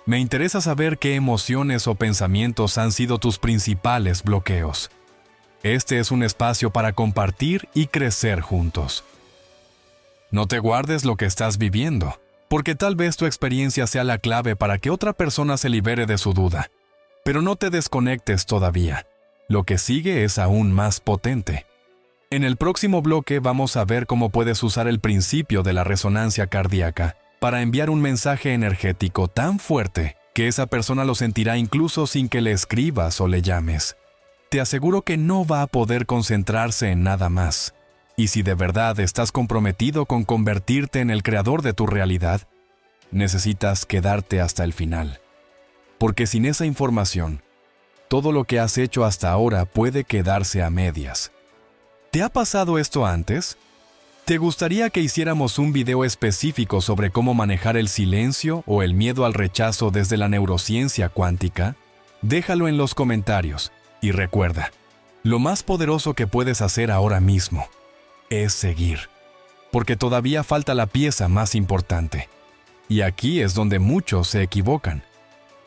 A: Me interesa saber qué emociones o pensamientos han sido tus principales bloqueos. Este es un espacio para compartir y crecer juntos. No te guardes lo que estás viviendo, porque tal vez tu experiencia sea la clave para que otra persona se libere de su duda. Pero no te desconectes todavía. Lo que sigue es aún más potente. En el próximo bloque vamos a ver cómo puedes usar el principio de la resonancia cardíaca para enviar un mensaje energético tan fuerte que esa persona lo sentirá incluso sin que le escribas o le llames. Te aseguro que no va a poder concentrarse en nada más. Y si de verdad estás comprometido con convertirte en el creador de tu realidad, necesitas quedarte hasta el final. Porque sin esa información, todo lo que has hecho hasta ahora puede quedarse a medias. ¿Te ha pasado esto antes? ¿Te gustaría que hiciéramos un video específico sobre cómo manejar el silencio o el miedo al rechazo desde la neurociencia cuántica? Déjalo en los comentarios y recuerda, lo más poderoso que puedes hacer ahora mismo es seguir, porque todavía falta la pieza más importante. Y aquí es donde muchos se equivocan.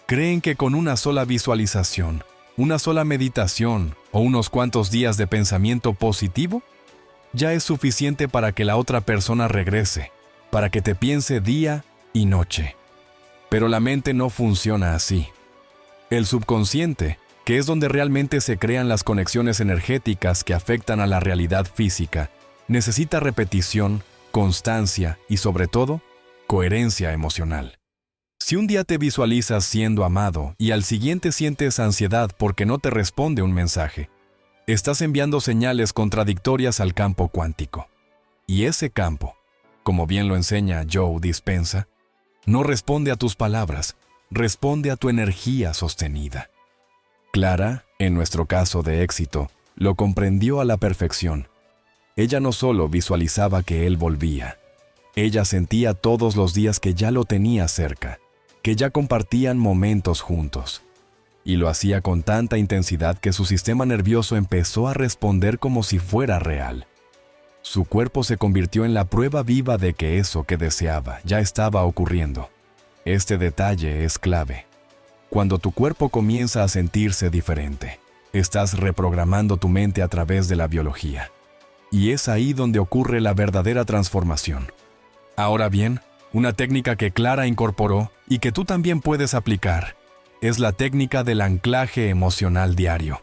A: Creen que con una sola visualización, una sola meditación o unos cuantos días de pensamiento positivo, ya es suficiente para que la otra persona regrese, para que te piense día y noche. Pero la mente no funciona así. El subconsciente, que es donde realmente se crean las conexiones energéticas que afectan a la realidad física, necesita repetición, constancia y, sobre todo, coherencia emocional. Si un día te visualizas siendo amado y al siguiente sientes ansiedad porque no te responde un mensaje, estás enviando señales contradictorias al campo cuántico. Y ese campo, como bien lo enseña Joe Dispensa, no responde a tus palabras, responde a tu energía sostenida. Clara, en nuestro caso de éxito, lo comprendió a la perfección. Ella no solo visualizaba que él volvía, ella sentía todos los días que ya lo tenía cerca, que ya compartían momentos juntos. Y lo hacía con tanta intensidad que su sistema nervioso empezó a responder como si fuera real. Su cuerpo se convirtió en la prueba viva de que eso que deseaba ya estaba ocurriendo. Este detalle es clave. Cuando tu cuerpo comienza a sentirse diferente, estás reprogramando tu mente a través de la biología. Y es ahí donde ocurre la verdadera transformación. Ahora bien, una técnica que Clara incorporó y que tú también puedes aplicar es la técnica del anclaje emocional diario.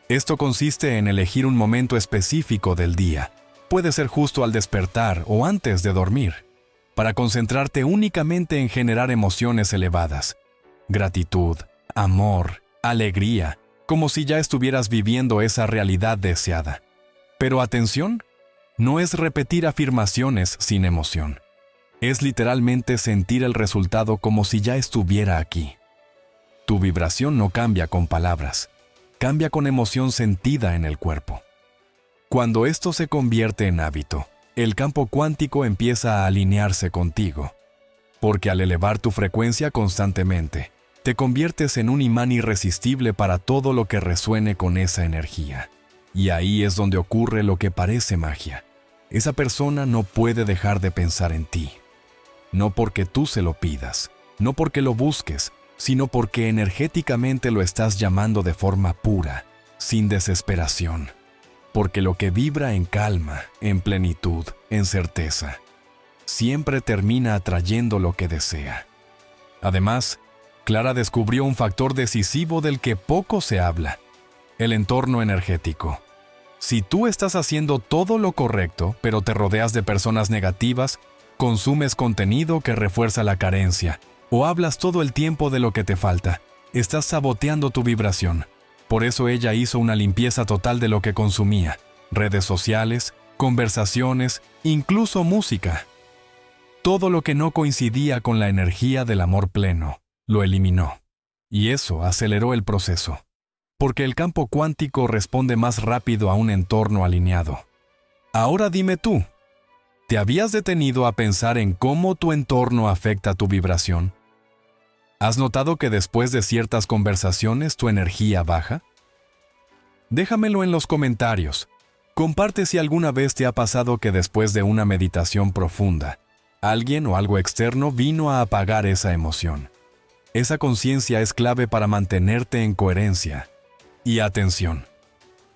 A: Esto consiste en elegir un momento específico del día, puede ser justo al despertar o antes de dormir, para concentrarte únicamente en generar emociones elevadas. Gratitud, amor, alegría, como si ya estuvieras viviendo esa realidad deseada. Pero atención, no es repetir afirmaciones sin emoción. Es literalmente sentir el resultado como si ya estuviera aquí. Tu vibración no cambia con palabras, cambia con emoción sentida en el cuerpo. Cuando esto se convierte en hábito, el campo cuántico empieza a alinearse contigo, porque al elevar tu frecuencia constantemente, te conviertes en un imán irresistible para todo lo que resuene con esa energía. Y ahí es donde ocurre lo que parece magia. Esa persona no puede dejar de pensar en ti. No porque tú se lo pidas, no porque lo busques, sino porque energéticamente lo estás llamando de forma pura, sin desesperación. Porque lo que vibra en calma, en plenitud, en certeza, siempre termina atrayendo lo que desea. Además, Clara descubrió un factor decisivo del que poco se habla: el entorno energético. Si tú estás haciendo todo lo correcto, pero te rodeas de personas negativas, consumes contenido que refuerza la carencia, o hablas todo el tiempo de lo que te falta, estás saboteando tu vibración. Por eso ella hizo una limpieza total de lo que consumía: redes sociales, conversaciones, incluso música. Todo lo que no coincidía con la energía del amor pleno, lo eliminó. Y eso aceleró el proceso, porque el campo cuántico responde más rápido a un entorno alineado. Ahora dime tú, ¿te habías detenido a pensar en cómo tu entorno afecta tu vibración? ¿Has notado que después de ciertas conversaciones tu energía baja? Déjamelo en los comentarios. Comparte si alguna vez te ha pasado que después de una meditación profunda, alguien o algo externo vino a apagar esa emoción. Esa conciencia es clave para mantenerte en coherencia. Y atención,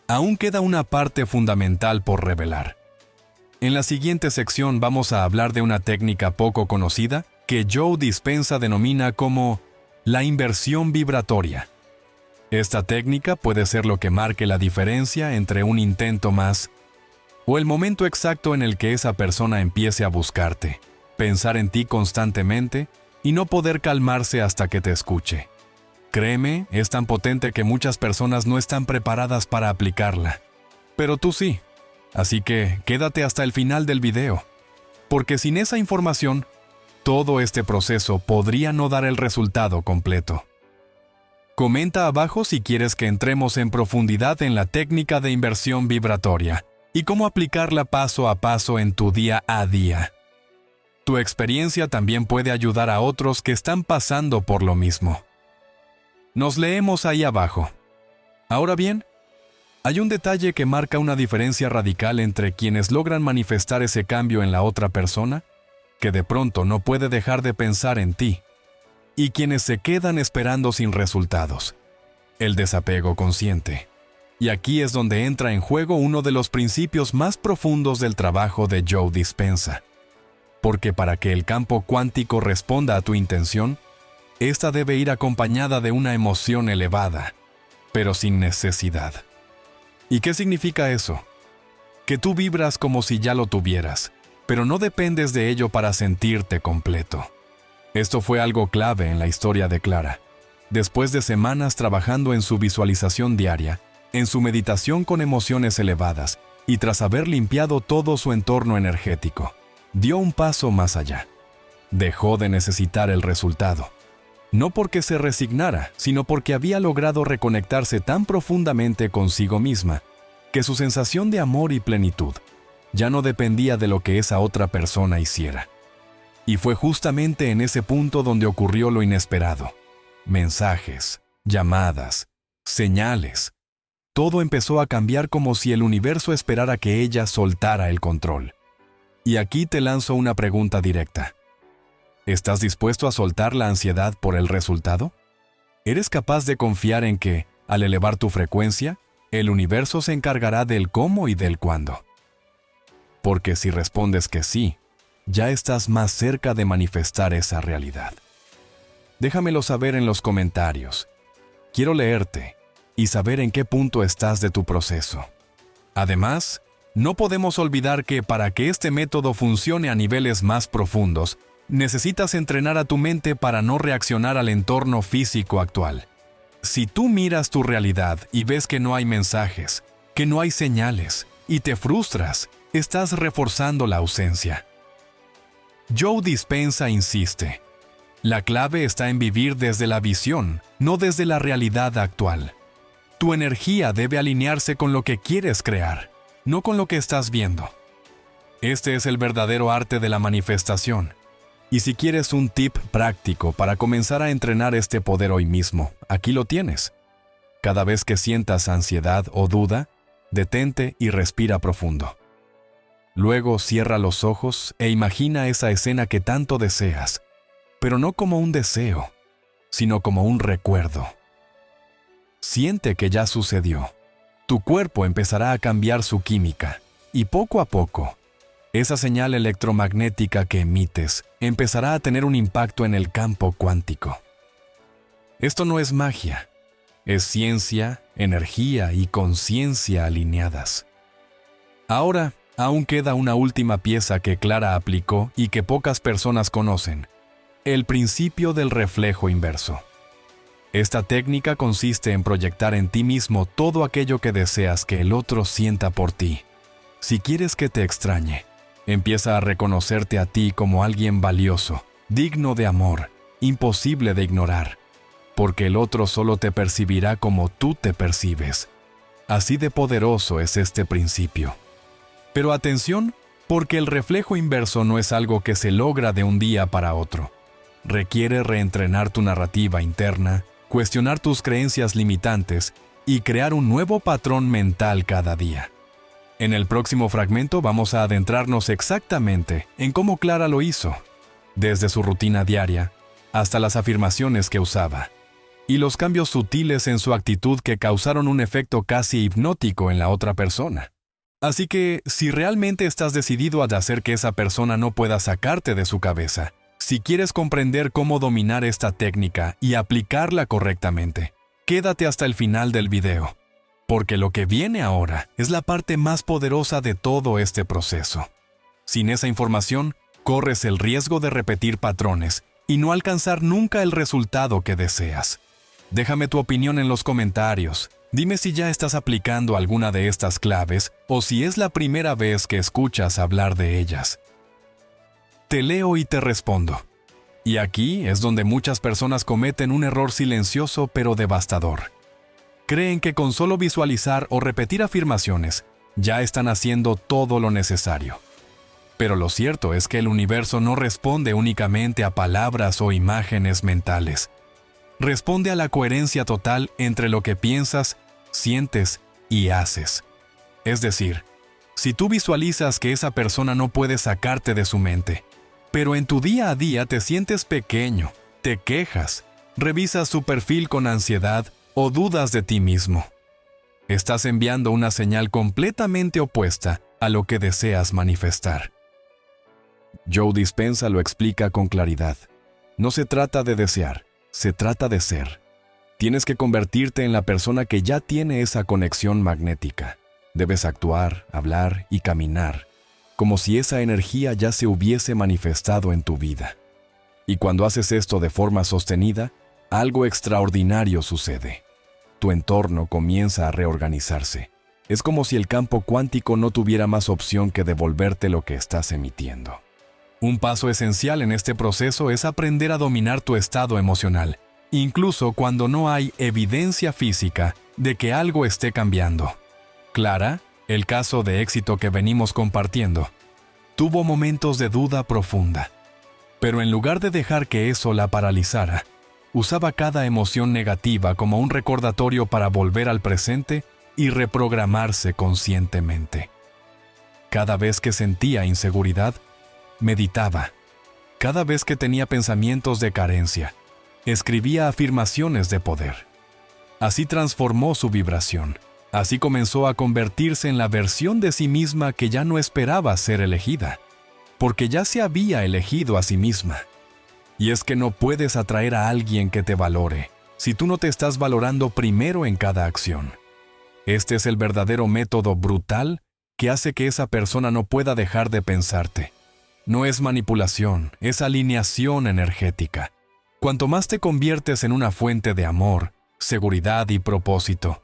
A: aún queda una parte fundamental por revelar. En la siguiente sección vamos a hablar de una técnica poco conocida que Joe Dispenza denomina como la inversión vibratoria. Esta técnica puede ser lo que marque la diferencia entre un intento más o el momento exacto en el que esa persona empiece a buscarte, pensar en ti constantemente y no poder calmarse hasta que te escuche. Créeme, es tan potente que muchas personas no están preparadas para aplicarla. Pero tú sí. Así que quédate hasta el final del video, porque sin esa información, todo este proceso podría no dar el resultado completo. Comenta abajo si quieres que entremos en profundidad en la técnica de inversión vibratoria y cómo aplicarla paso a paso en tu día a día. Tu experiencia también puede ayudar a otros que están pasando por lo mismo. Nos leemos ahí abajo. Ahora bien, hay un detalle que marca una diferencia radical entre quienes logran manifestar ese cambio en la otra persona, que de pronto no puede dejar de pensar en ti, y quienes se quedan esperando sin resultados: el desapego consciente. Y aquí es donde entra en juego uno de los principios más profundos del trabajo de Joe Dispenza. Porque para que el campo cuántico responda a tu intención, esta debe ir acompañada de una emoción elevada, pero sin necesidad. ¿Y qué significa eso? Que tú vibras como si ya lo tuvieras, pero no dependes de ello para sentirte completo. Esto fue algo clave en la historia de Clara. Después de semanas trabajando en su visualización diaria, en su meditación con emociones elevadas, y tras haber limpiado todo su entorno energético, dio un paso más allá. Dejó de necesitar el resultado. No porque se resignara, sino porque había logrado reconectarse tan profundamente consigo misma, que su sensación de amor y plenitud ya no dependía de lo que esa otra persona hiciera. Y fue justamente en ese punto donde ocurrió lo inesperado. Mensajes, llamadas, señales. Todo empezó a cambiar como si el universo esperara que ella soltara el control. Y aquí te lanzo una pregunta directa. ¿Estás dispuesto a soltar la ansiedad por el resultado? ¿Eres capaz de confiar en que, al elevar tu frecuencia, el universo se encargará del cómo y del cuándo? Porque si respondes que sí, ya estás más cerca de manifestar esa realidad. Déjamelo saber en los comentarios. Quiero leerte y saber en qué punto estás de tu proceso. Además, No podemos olvidar que para que este método funcione a niveles más profundos, necesitas entrenar a tu mente para no reaccionar al entorno físico actual. Si tú miras tu realidad y ves que no hay mensajes, que no hay señales, y te frustras, estás reforzando la ausencia. Joe Dispenza insiste: la clave está en vivir desde la visión, no desde la realidad actual. Tu energía debe alinearse con lo que quieres crear, no con lo que estás viendo. Este es el verdadero arte de la manifestación. Y si quieres un tip práctico para comenzar a entrenar este poder hoy mismo, aquí lo tienes. Cada vez que sientas ansiedad o duda, detente y respira profundo. Luego cierra los ojos e imagina esa escena que tanto deseas, pero no como un deseo, sino como un recuerdo. Siente que ya sucedió. Tu cuerpo empezará a cambiar su química y poco a poco, esa señal electromagnética que emites empezará a tener un impacto en el campo cuántico. Esto no es magia, es ciencia, energía y conciencia alineadas. Ahora, aún queda una última pieza que Clara aplicó y que pocas personas conocen: el principio del reflejo inverso. Esta técnica consiste en proyectar en ti mismo todo aquello que deseas que el otro sienta por ti. Si quieres que te extrañe, empieza a reconocerte a ti como alguien valioso, digno de amor, imposible de ignorar, porque el otro solo te percibirá como tú te percibes. Así de poderoso es este principio. Pero atención, porque el reflejo inverso no es algo que se logra de un día para otro. Requiere reentrenar tu narrativa interna, cuestionar tus creencias limitantes y crear un nuevo patrón mental cada día. En el próximo fragmento vamos a adentrarnos exactamente en cómo Clara lo hizo, desde su rutina diaria hasta las afirmaciones que usaba, y los cambios sutiles en su actitud que causaron un efecto casi hipnótico en la otra persona. Así que, si realmente estás decidido a hacer que esa persona no pueda sacarte de su cabeza, si quieres comprender cómo dominar esta técnica y aplicarla correctamente, quédate hasta el final del video, porque lo que viene ahora es la parte más poderosa de todo este proceso. Sin esa información, corres el riesgo de repetir patrones y no alcanzar nunca el resultado que deseas. Déjame tu opinión en los comentarios. Dime si ya estás aplicando alguna de estas claves o si es la primera vez que escuchas hablar de ellas. Te leo y te respondo. Y aquí es donde muchas personas cometen un error silencioso pero devastador. Creen que con solo visualizar o repetir afirmaciones, ya están haciendo todo lo necesario. Pero lo cierto es que el universo no responde únicamente a palabras o imágenes mentales. Responde a la coherencia total entre lo que piensas, sientes y haces. Es decir, si tú visualizas que esa persona no puede sacarte de su mente, pero en tu día a día te sientes pequeño, te quejas, revisas su perfil con ansiedad o dudas de ti mismo, estás enviando una señal completamente opuesta a lo que deseas manifestar. Joe Dispenza lo explica con claridad. No se trata de desear, se trata de ser. Tienes que convertirte en la persona que ya tiene esa conexión magnética. Debes actuar, hablar y caminar como si esa energía ya se hubiese manifestado en tu vida. Y cuando haces esto de forma sostenida, algo extraordinario sucede. Tu entorno comienza a reorganizarse. Es como si el campo cuántico no tuviera más opción que devolverte lo que estás emitiendo. Un paso esencial en este proceso es aprender a dominar tu estado emocional, incluso cuando no hay evidencia física de que algo esté cambiando. Clara, el caso de éxito que venimos compartiendo, tuvo momentos de duda profunda, pero en lugar de dejar que eso la paralizara, usaba cada emoción negativa como un recordatorio para volver al presente y reprogramarse conscientemente. Cada vez que sentía inseguridad, meditaba. Cada vez que tenía pensamientos de carencia, escribía afirmaciones de poder. Así transformó su vibración. Así comenzó a convertirse en la versión de sí misma que ya no esperaba ser elegida, porque ya se había elegido a sí misma. Y es que no puedes atraer a alguien que te valore si tú no te estás valorando primero en cada acción. Este es el verdadero método brutal que hace que esa persona no pueda dejar de pensarte. No es manipulación, es alineación energética. Cuanto más te conviertes en una fuente de amor, seguridad y propósito,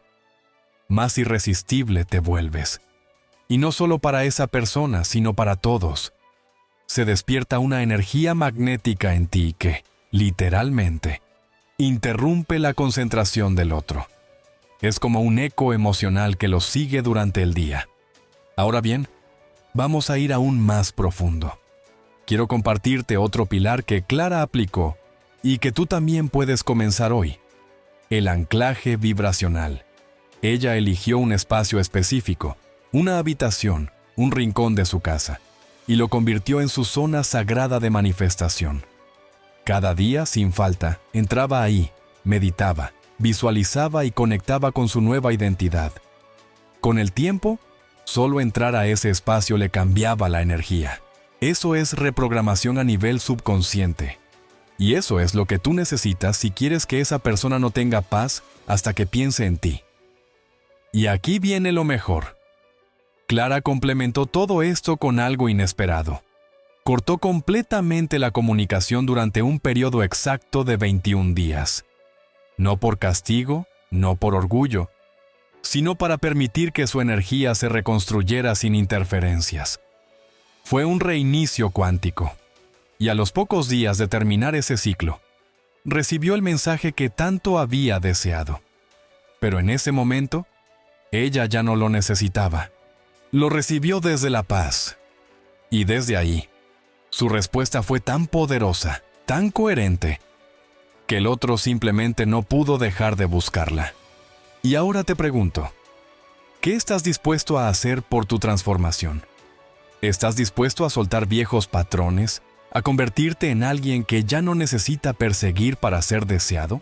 A: más irresistible te vuelves. Y no solo para esa persona, sino para todos. Se despierta una energía magnética en ti que, literalmente, interrumpe la concentración del otro. Es como un eco emocional que lo sigue durante el día. Ahora bien, vamos a ir aún más profundo. Quiero compartirte otro pilar que Clara aplicó y que tú también puedes comenzar hoy: el anclaje vibracional. Ella eligió un espacio específico, una habitación, un rincón de su casa, y lo convirtió en su zona sagrada de manifestación. Cada día, sin falta, entraba ahí, meditaba, visualizaba y conectaba con su nueva identidad. Con el tiempo, solo entrar a ese espacio le cambiaba la energía. Eso es reprogramación a nivel subconsciente. Y eso es lo que tú necesitas si quieres que esa persona no tenga paz hasta que piense en ti. Y aquí viene lo mejor. Clara complementó todo esto con algo inesperado. Cortó completamente la comunicación durante un periodo exacto de 21 días. No por castigo, no por orgullo, sino para permitir que su energía se reconstruyera sin interferencias. Fue un reinicio cuántico. Y a los pocos días de terminar ese ciclo, recibió el mensaje que tanto había deseado. Pero en ese momento, ella ya no lo necesitaba. Lo recibió desde la paz. Y desde ahí, su respuesta fue tan poderosa, tan coherente, que el otro simplemente no pudo dejar de buscarla. Y ahora te pregunto, ¿qué estás dispuesto a hacer por tu transformación? ¿Estás dispuesto a soltar viejos patrones, a convertirte en alguien que ya no necesita perseguir para ser deseado?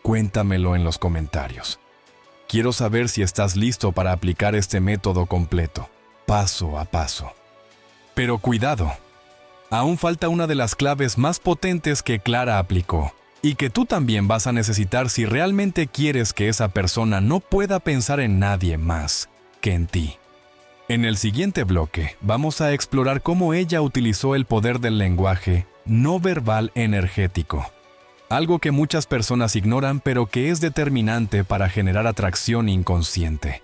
A: Cuéntamelo en los comentarios. Quiero saber si estás listo para aplicar este método completo, paso a paso. Pero cuidado, aún falta una de las claves más potentes que Clara aplicó, y que tú también vas a necesitar si realmente quieres que esa persona no pueda pensar en nadie más que en ti. En el siguiente bloque, vamos a explorar cómo ella utilizó el poder del lenguaje no verbal energético, algo que muchas personas ignoran pero que es determinante para generar atracción inconsciente.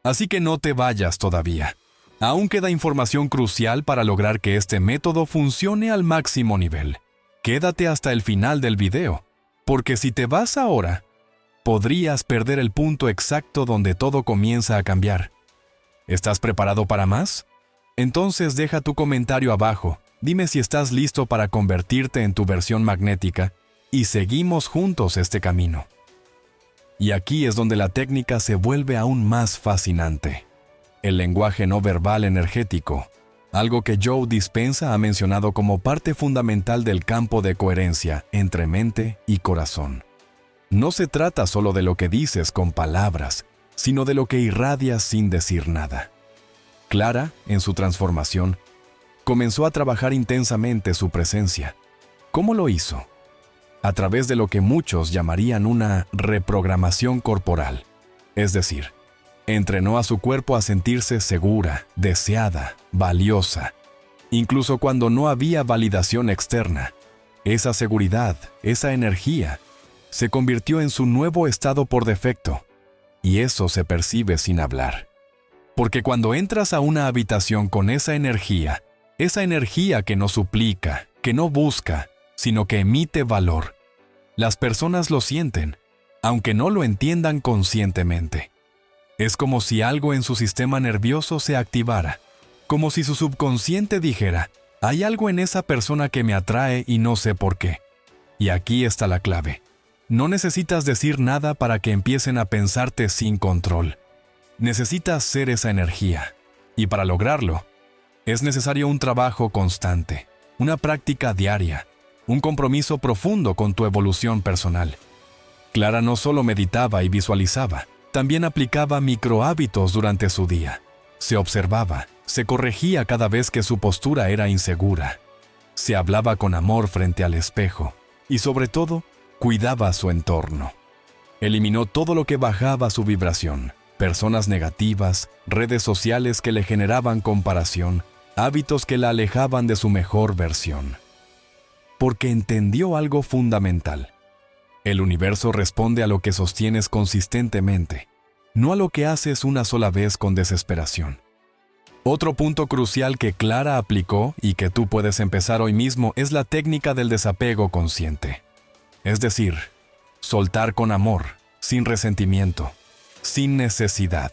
A: Así que no te vayas todavía. Aún queda información crucial para lograr que este método funcione al máximo nivel. Quédate hasta el final del video, porque si te vas ahora, podrías perder el punto exacto donde todo comienza a cambiar. ¿Estás preparado para más? Entonces deja tu comentario abajo, dime si estás listo para convertirte en tu versión magnética y seguimos juntos este camino. Y aquí es donde la técnica se vuelve aún más fascinante. El lenguaje no verbal energético, algo que Joe Dispenza ha mencionado como parte fundamental del campo de coherencia entre mente y corazón. No se trata solo de lo que dices con palabras, sino de lo que irradias sin decir nada. Clara, en su transformación, comenzó a trabajar intensamente su presencia. ¿Cómo lo hizo? A través de lo que muchos llamarían una reprogramación corporal. Es decir, entrenó a su cuerpo a sentirse segura, deseada, valiosa, incluso cuando no había validación externa. Esa seguridad, esa energía, se convirtió en su nuevo estado por defecto. Y eso se percibe sin hablar. Porque cuando entras a una habitación con esa energía que no suplica, que no busca, sino que emite valor, las personas lo sienten, aunque no lo entiendan conscientemente. Es como si algo en su sistema nervioso se activara, como si su subconsciente dijera, hay algo en esa persona que me atrae y no sé por qué. Y aquí está la clave. No necesitas decir nada para que empiecen a pensarte sin control. Necesitas ser esa energía. Y para lograrlo, es necesario un trabajo constante, una práctica diaria, un compromiso profundo con tu evolución personal. Clara no solo meditaba y visualizaba, también aplicaba microhábitos durante su día. Se observaba, se corregía cada vez que su postura era insegura. Se hablaba con amor frente al espejo y, sobre todo, cuidaba su entorno. Eliminó todo lo que bajaba su vibración, personas negativas, redes sociales que le generaban comparación, hábitos que la alejaban de su mejor versión. Porque entendió algo fundamental. El universo responde a lo que sostienes consistentemente, no a lo que haces una sola vez con desesperación. Otro punto crucial que Clara aplicó y que tú puedes empezar hoy mismo es la técnica del desapego consciente. Es decir, soltar con amor, sin resentimiento, sin necesidad.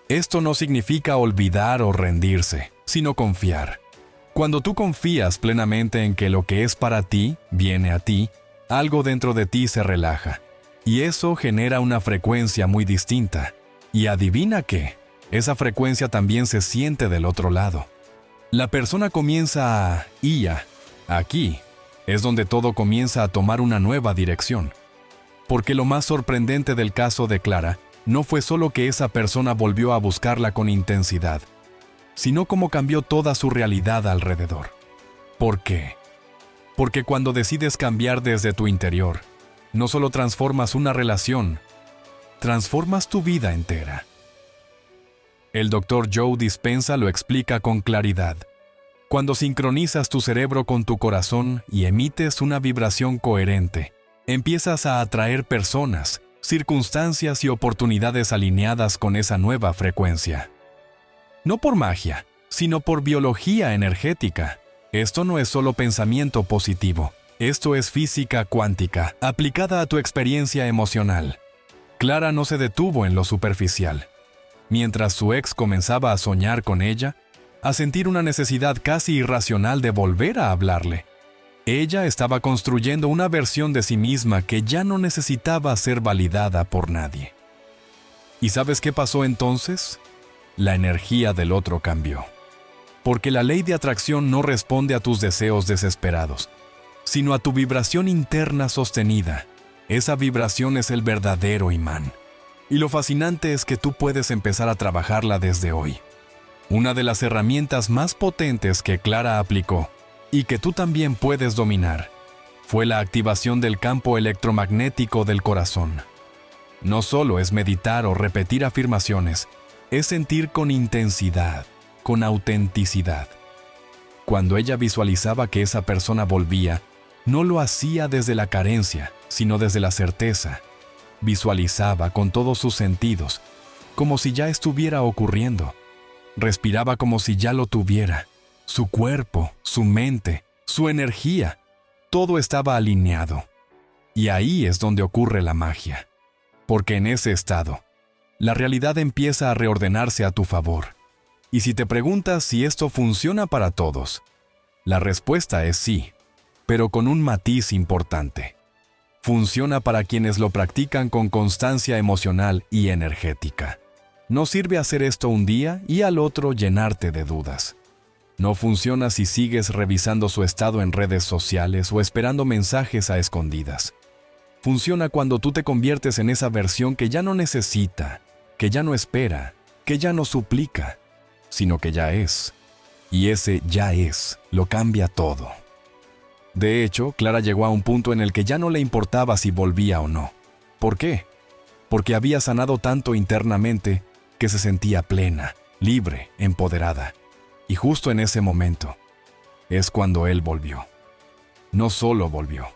A: Esto no significa olvidar o rendirse, sino confiar. Cuando tú confías plenamente en que lo que es para ti viene a ti, algo dentro de ti se relaja. Y eso genera una frecuencia muy distinta. Y adivina qué, esa frecuencia también se siente del otro lado. La persona comienza a aquí es donde todo comienza a tomar una nueva dirección. Porque lo más sorprendente del caso de Clara no fue solo que esa persona volvió a buscarla con intensidad, sino cómo cambió toda su realidad alrededor. ¿Por qué? Porque cuando decides cambiar desde tu interior, no solo transformas una relación, transformas tu vida entera. El Dr. Joe Dispenza lo explica con claridad. Cuando sincronizas tu cerebro con tu corazón y emites una vibración coherente, empiezas a atraer personas, circunstancias y oportunidades alineadas con esa nueva frecuencia. No por magia, sino por biología energética. Esto no es solo pensamiento positivo. Esto es física cuántica, aplicada a tu experiencia emocional. Clara no se detuvo en lo superficial. Mientras su ex comenzaba a soñar con ella, a sentir una necesidad casi irracional de volver a hablarle, ella estaba construyendo una versión de sí misma que ya no necesitaba ser validada por nadie. ¿Y sabes qué pasó entonces? La energía del otro cambió. Porque la ley de atracción no responde a tus deseos desesperados, sino a tu vibración interna sostenida. Esa vibración es el verdadero imán. Y lo fascinante es que tú puedes empezar a trabajarla desde hoy. Una de las herramientas más potentes que Clara aplicó, y que tú también puedes dominar, fue la activación del campo electromagnético del corazón. No solo es meditar o repetir afirmaciones, es sentir con intensidad, con autenticidad. Cuando ella visualizaba que esa persona volvía, no lo hacía desde la carencia, sino desde la certeza. Visualizaba con todos sus sentidos, como si ya estuviera ocurriendo. Respiraba como si ya lo tuviera. Su cuerpo, su mente, su energía, todo estaba alineado. Y ahí es donde ocurre la magia. Porque en ese estado, la realidad empieza a reordenarse a tu favor. Y si te preguntas si esto funciona para todos, la respuesta es sí, pero con un matiz importante. Funciona para quienes lo practican con constancia emocional y energética. No sirve hacer esto un día y al otro llenarte de dudas. No funciona si sigues revisando su estado en redes sociales o esperando mensajes a escondidas. Funciona cuando tú te conviertes en esa versión que ya no necesita, que ya no espera, que ya no suplica, sino que ya es. Y ese ya es lo cambia todo. De hecho, Clara llegó a un punto en el que ya no le importaba si volvía o no. ¿Por qué? Porque había sanado tanto internamente que se sentía plena, libre, empoderada. Y justo en ese momento es cuando él volvió. No solo volvió,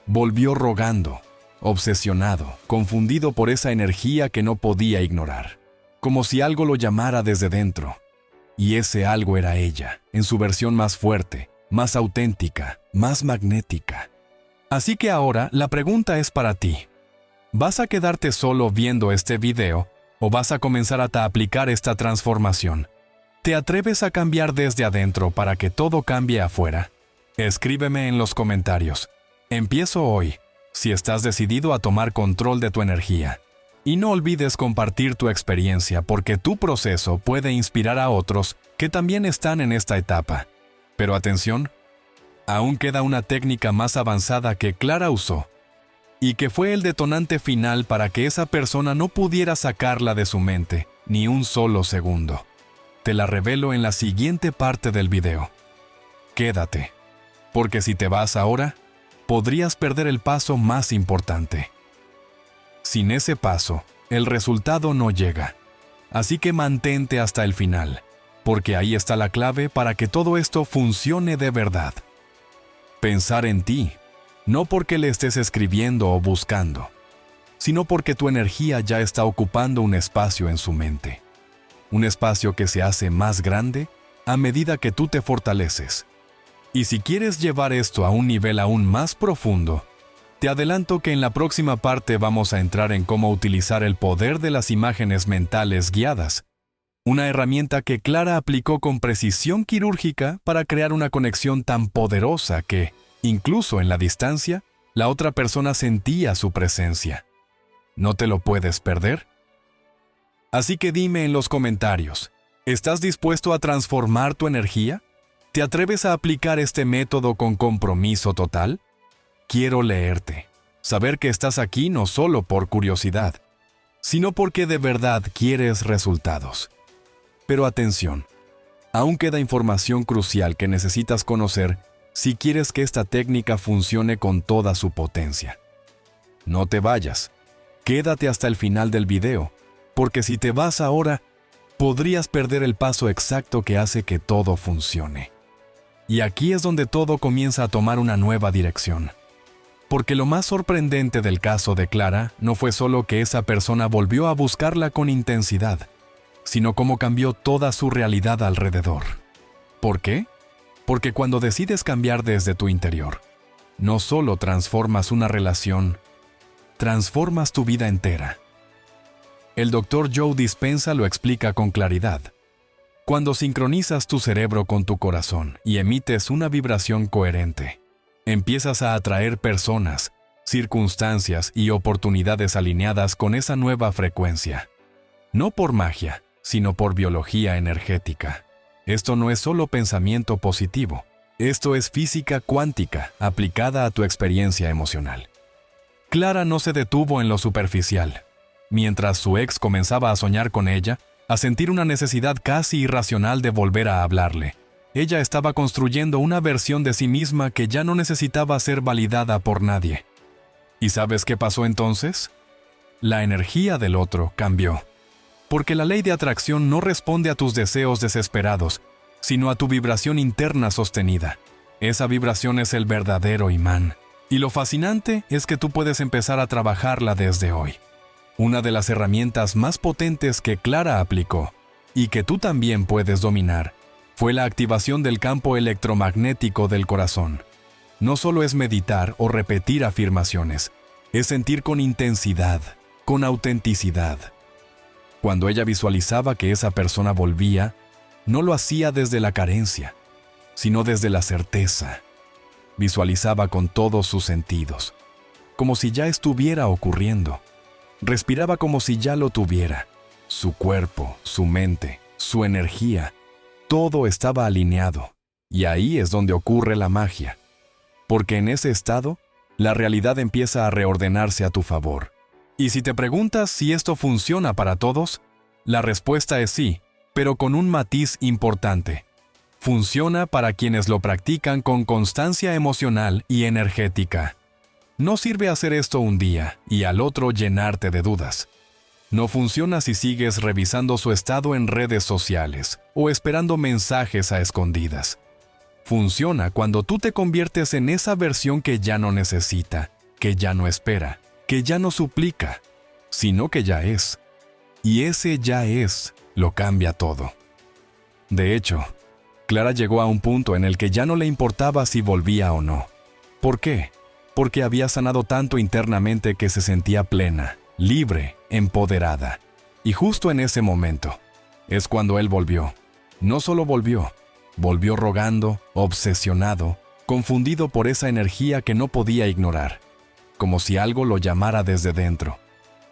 A: volvió rogando, obsesionado, confundido por esa energía que no podía ignorar, como si algo lo llamara desde dentro. Y ese algo era ella, en su versión más fuerte, más auténtica, más magnética. Así que ahora la pregunta es para ti. ¿Vas a quedarte solo viendo este video o vas a comenzar a aplicar esta transformación? ¿Te atreves a cambiar desde adentro para que todo cambie afuera? Escríbeme en los comentarios. Empiezo hoy, si estás decidido a tomar control de tu energía. Y no olvides compartir tu experiencia porque tu proceso puede inspirar a otros que también están en esta etapa. Pero atención, aún queda una técnica más avanzada que Clara usó y que fue el detonante final para que esa persona no pudiera sacarla de su mente ni un solo segundo. Te la revelo en la siguiente parte del video. Quédate, porque si te vas ahora, podrías perder el paso más importante. Sin ese paso, el resultado no llega. Así que mantente hasta el final, porque ahí está la clave para que todo esto funcione de verdad. Pensar en ti, no porque le estés escribiendo o buscando, sino porque tu energía ya está ocupando un espacio en su mente. Un espacio que se hace más grande a medida que tú te fortaleces. Y si quieres llevar esto a un nivel aún más profundo, te adelanto que en la próxima parte vamos a entrar en cómo utilizar el poder de las imágenes mentales guiadas, una herramienta que Clara aplicó con precisión quirúrgica para crear una conexión tan poderosa que, incluso en la distancia, la otra persona sentía su presencia. ¿No te lo puedes perder? Así que dime en los comentarios, ¿estás dispuesto a transformar tu energía? ¿Te atreves a aplicar este método con compromiso total? Quiero leerte, saber que estás aquí no solo por curiosidad, sino porque de verdad quieres resultados. Pero atención, aún queda información crucial que necesitas conocer si quieres que esta técnica funcione con toda su potencia. No te vayas, quédate hasta el final del video, porque si te vas ahora, podrías perder el paso exacto que hace que todo funcione. Y aquí es donde todo comienza a tomar una nueva dirección. Porque lo más sorprendente del caso de Clara no fue solo que esa persona volvió a buscarla con intensidad, sino cómo cambió toda su realidad alrededor. ¿Por qué? Porque cuando decides cambiar desde tu interior, no solo transformas una relación, transformas tu vida entera. El Dr. Joe Dispenza lo explica con claridad. Cuando sincronizas tu cerebro con tu corazón y emites una vibración coherente, empiezas a atraer personas, circunstancias y oportunidades alineadas con esa nueva frecuencia. No por magia, sino por biología energética. Esto no es solo pensamiento positivo, esto es física cuántica aplicada a tu experiencia emocional. Clara no se detuvo en lo superficial. Mientras su ex comenzaba a soñar con ella, a sentir una necesidad casi irracional de volver a hablarle, ella estaba construyendo una versión de sí misma que ya no necesitaba ser validada por nadie. ¿Y sabes qué pasó entonces? La energía del otro cambió. Porque la ley de atracción no responde a tus deseos desesperados, sino a tu vibración interna sostenida. Esa vibración es el verdadero imán. Y lo fascinante es que tú puedes empezar a trabajarla desde hoy. Una de las herramientas más potentes que Clara aplicó, y que tú también puedes dominar, fue la activación del campo electromagnético del corazón. No solo es meditar o repetir afirmaciones, es sentir con intensidad, con autenticidad. Cuando ella visualizaba que esa persona volvía, no lo hacía desde la carencia, sino desde la certeza. Visualizaba con todos sus sentidos, como si ya estuviera ocurriendo. Respiraba como si ya lo tuviera. Su cuerpo, su mente, su energía, todo estaba alineado. Y ahí es donde ocurre la magia. Porque en ese estado, la realidad empieza a reordenarse a tu favor. Y si te preguntas si esto funciona para todos, la respuesta es sí, pero con un matiz importante. Funciona para quienes lo practican con constancia emocional y energética. No sirve hacer esto un día y al otro llenarte de dudas. No funciona si sigues revisando su estado en redes sociales o esperando mensajes a escondidas. Funciona cuando tú te conviertes en esa versión que ya no necesita, que ya no espera, que ya no suplica, sino que ya es. Y ese ya es lo cambia todo. De hecho, Clara llegó a un punto en el que ya no le importaba si volvía o no. ¿Por qué? Porque había sanado tanto internamente que se sentía plena, libre, empoderada. Y justo en ese momento, es cuando él volvió. No solo volvió, volvió rogando, obsesionado, confundido por esa energía que no podía ignorar, como si algo lo llamara desde dentro.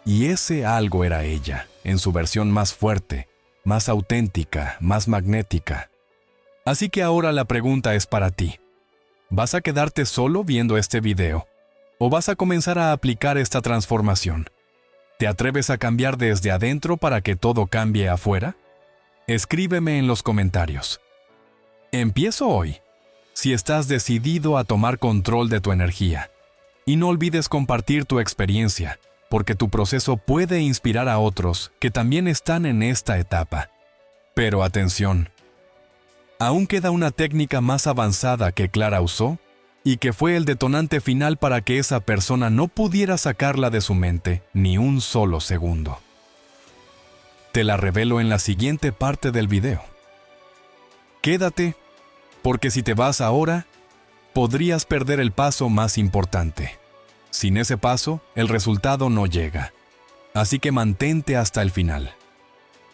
A: Y ese algo era ella, en su versión más fuerte, más auténtica, más magnética. Así que ahora la pregunta es para ti. ¿Vas a quedarte solo viendo este video? ¿O vas a comenzar a aplicar esta transformación? ¿Te atreves a cambiar desde adentro para que todo cambie afuera? Escríbeme en los comentarios. Empiezo hoy, si estás decidido a tomar control de tu energía. Y no olvides compartir tu experiencia, porque tu proceso puede inspirar a otros que también están en esta etapa. Pero atención, aún queda una técnica más avanzada que Clara usó y que fue el detonante final para que esa persona no pudiera sacarla de su mente ni un solo segundo. Te la revelo en la siguiente parte del video. Quédate, porque si te vas ahora, podrías perder el paso más importante. Sin ese paso, el resultado no llega. Así que mantente hasta el final,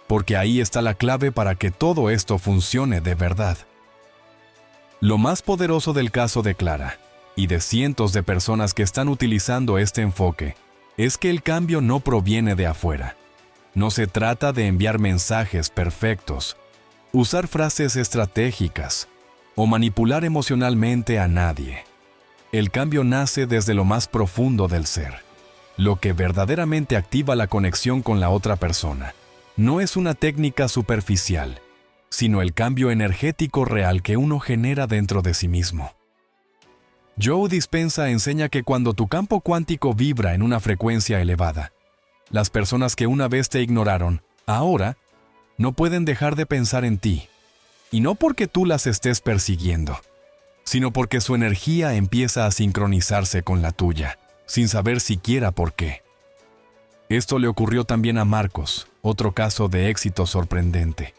A: porque ahí está la clave para que todo esto funcione de verdad. Lo más poderoso del caso de Clara, y de cientos de personas que están utilizando este enfoque, es que el cambio no proviene de afuera. No se trata de enviar mensajes perfectos, usar frases estratégicas o manipular emocionalmente a nadie. El cambio nace desde lo más profundo del ser. Lo que verdaderamente activa la conexión con la otra persona no es una técnica superficial, sino el cambio energético real que uno genera dentro de sí mismo. Joe Dispenza enseña que cuando tu campo cuántico vibra en una frecuencia elevada, las personas que una vez te ignoraron, ahora, no pueden dejar de pensar en ti. Y no porque tú las estés persiguiendo, sino porque su energía empieza a sincronizarse con la tuya, sin saber siquiera por qué. Esto le ocurrió también a Marcos, otro caso de éxito sorprendente.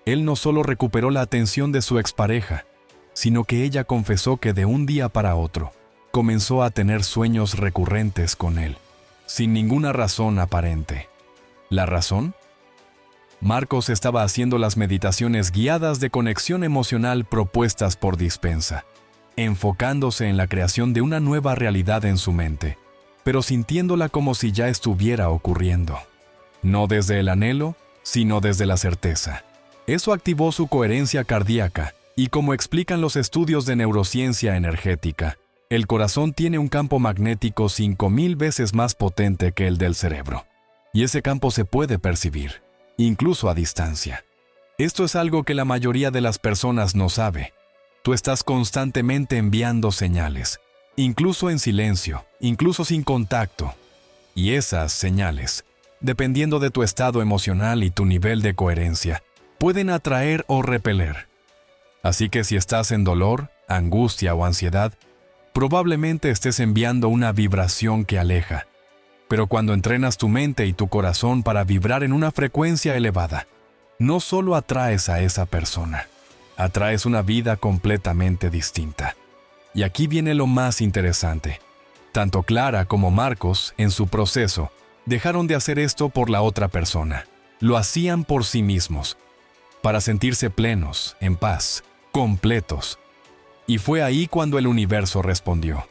A: Él no solo recuperó la atención de su expareja, sino que ella confesó que de un día para otro, comenzó a tener sueños recurrentes con él, sin ninguna razón aparente. ¿La razón? Marcos estaba haciendo las meditaciones guiadas de conexión emocional propuestas por Dispenza, enfocándose en la creación de una nueva realidad en su mente, pero sintiéndola como si ya estuviera ocurriendo. No desde el anhelo, sino desde la certeza. Eso activó su coherencia cardíaca, y como explican los estudios de neurociencia energética, el corazón tiene un campo magnético 5000 veces más potente que el del cerebro, y ese campo se puede percibir, incluso a distancia. Esto es algo que la mayoría de las personas no sabe. Tú estás constantemente enviando señales, incluso en silencio, incluso sin contacto. Y esas señales, dependiendo de tu estado emocional y tu nivel de coherencia, pueden atraer o repeler. Así que si estás en dolor, angustia o ansiedad, probablemente estés enviando una vibración que aleja. Pero cuando entrenas tu mente y tu corazón para vibrar en una frecuencia elevada, no solo atraes a esa persona, atraes una vida completamente distinta. Y aquí viene lo más interesante. Tanto Clara como Marcos, en su proceso, dejaron de hacer esto por la otra persona. Lo hacían por sí mismos, para sentirse plenos, en paz, completos. Y fue ahí cuando el universo respondió.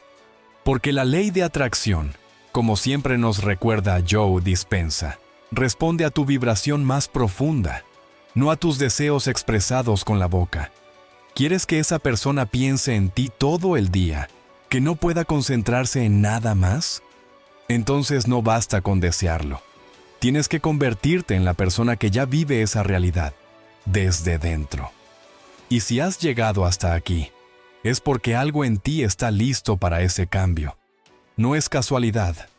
A: Porque la ley de atracción, como siempre nos recuerda Joe Dispenza, responde a tu vibración más profunda, no a tus deseos expresados con la boca. ¿Quieres que esa persona piense en ti todo el día, que no pueda concentrarse en nada más? Entonces no basta con desearlo. Tienes que convertirte en la persona que ya vive esa realidad, desde dentro. Y si has llegado hasta aquí, es porque algo en ti está listo para ese cambio. No es casualidad.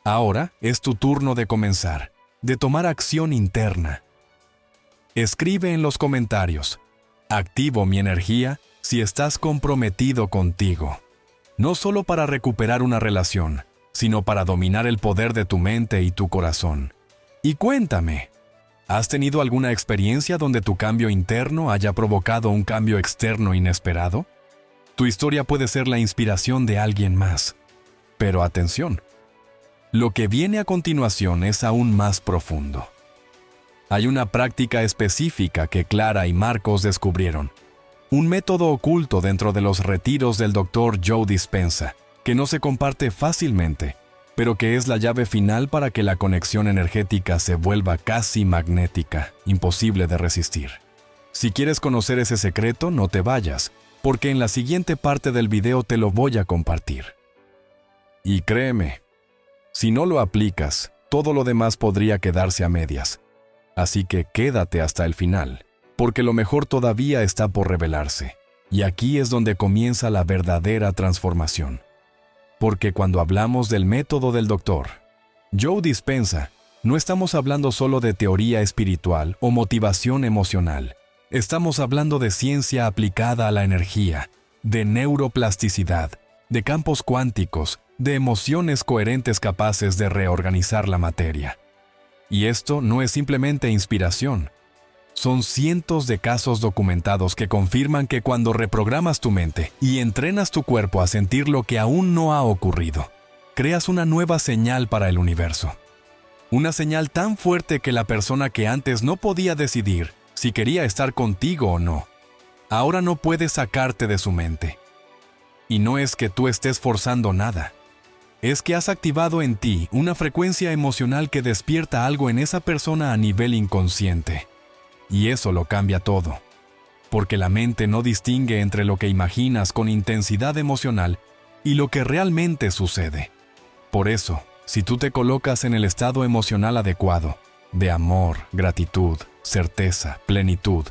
A: Ahora es tu turno de comenzar, de tomar acción interna. Escribe en los comentarios: activo mi energía si estás comprometido contigo. No solo para recuperar una relación, sino para dominar el poder de tu mente y tu corazón. Y cuéntame, ¿has tenido alguna experiencia donde tu cambio interno haya provocado un cambio externo inesperado? Tu historia puede ser la inspiración de alguien más. Pero atención, lo que viene a continuación es aún más profundo. Hay una práctica específica que Clara y Marcos descubrieron, un método oculto dentro de los retiros del Dr. Joe Dispenza, que no se comparte fácilmente, pero que es la llave final para que la conexión energética se vuelva casi magnética, imposible de resistir. Si quieres conocer ese secreto, no te vayas, porque en la siguiente parte del video te lo voy a compartir. Y créeme, si no lo aplicas, todo lo demás podría quedarse a medias. Así que quédate hasta el final, porque lo mejor todavía está por revelarse. Y aquí es donde comienza la verdadera transformación. Porque cuando hablamos del método del doctor, Joe Dispenza, no estamos hablando solo de teoría espiritual o motivación emocional. Estamos hablando de ciencia aplicada a la energía, de neuroplasticidad, de campos cuánticos, de emociones coherentes capaces de reorganizar la materia. Y esto no es simplemente inspiración. Son cientos de casos documentados que confirman que cuando reprogramas tu mente y entrenas tu cuerpo a sentir lo que aún no ha ocurrido, creas una nueva señal para el universo. Una señal tan fuerte que la persona que antes no podía decidir si quería estar contigo o no, ahora no puede sacarte de su mente. Y no es que tú estés forzando nada. Es que has activado en ti una frecuencia emocional que despierta algo en esa persona a nivel inconsciente. Y eso lo cambia todo. Porque la mente no distingue entre lo que imaginas con intensidad emocional y lo que realmente sucede. Por eso, si tú te colocas en el estado emocional adecuado, de amor, gratitud, certeza, plenitud,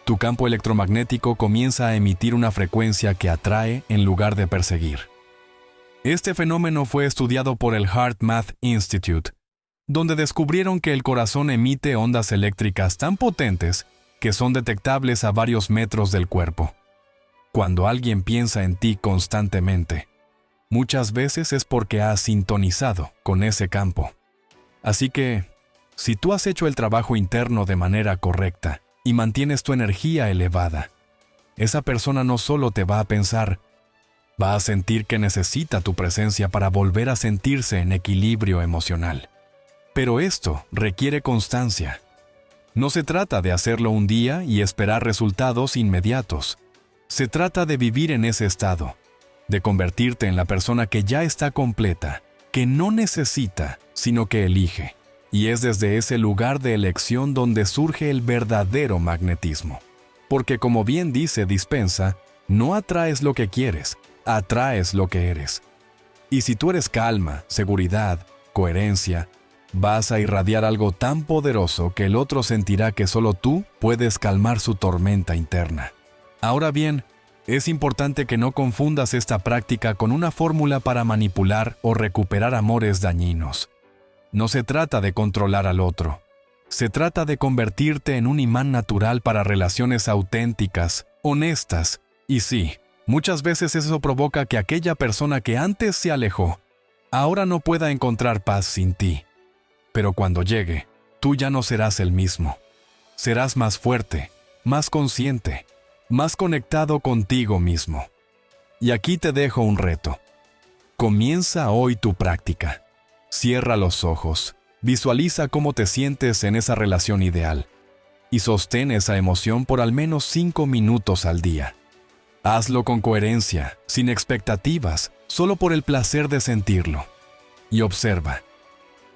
A: tu campo electromagnético comienza a emitir una frecuencia que atrae en lugar de perseguir. Este fenómeno fue estudiado por el HeartMath Institute, donde descubrieron que el corazón emite ondas eléctricas tan potentes que son detectables a varios metros del cuerpo. Cuando alguien piensa en ti constantemente, muchas veces es porque has sintonizado con ese campo. Así que, si tú has hecho el trabajo interno de manera correcta y mantienes tu energía elevada, esa persona no solo te va a pensar, va a sentir que necesita tu presencia para volver a sentirse en equilibrio emocional. Pero esto requiere constancia. No se trata de hacerlo un día y esperar resultados inmediatos. Se trata de vivir en ese estado, de convertirte en la persona que ya está completa, que no necesita, sino que elige. Y es desde ese lugar de elección donde surge el verdadero magnetismo. Porque como bien dice Dispenza, no atraes lo que quieres, atraes lo que eres. Y si tú eres calma, seguridad, coherencia, vas a irradiar algo tan poderoso que el otro sentirá que solo tú puedes calmar su tormenta interna. Ahora bien, es importante que no confundas esta práctica con una fórmula para manipular o recuperar amores dañinos. No se trata de controlar al otro. Se trata de convertirte en un imán natural para relaciones auténticas, honestas. Y sí, muchas veces eso provoca que aquella persona que antes se alejó, ahora no pueda encontrar paz sin ti. Pero cuando llegue, tú ya no serás el mismo. Serás más fuerte, más consciente, más conectado contigo mismo. Y aquí te dejo un reto. Comienza hoy tu práctica. Cierra los ojos, visualiza cómo te sientes en esa relación ideal y sostén esa emoción por al menos 5 minutos al día. Hazlo con coherencia, sin expectativas, solo por el placer de sentirlo. Y observa.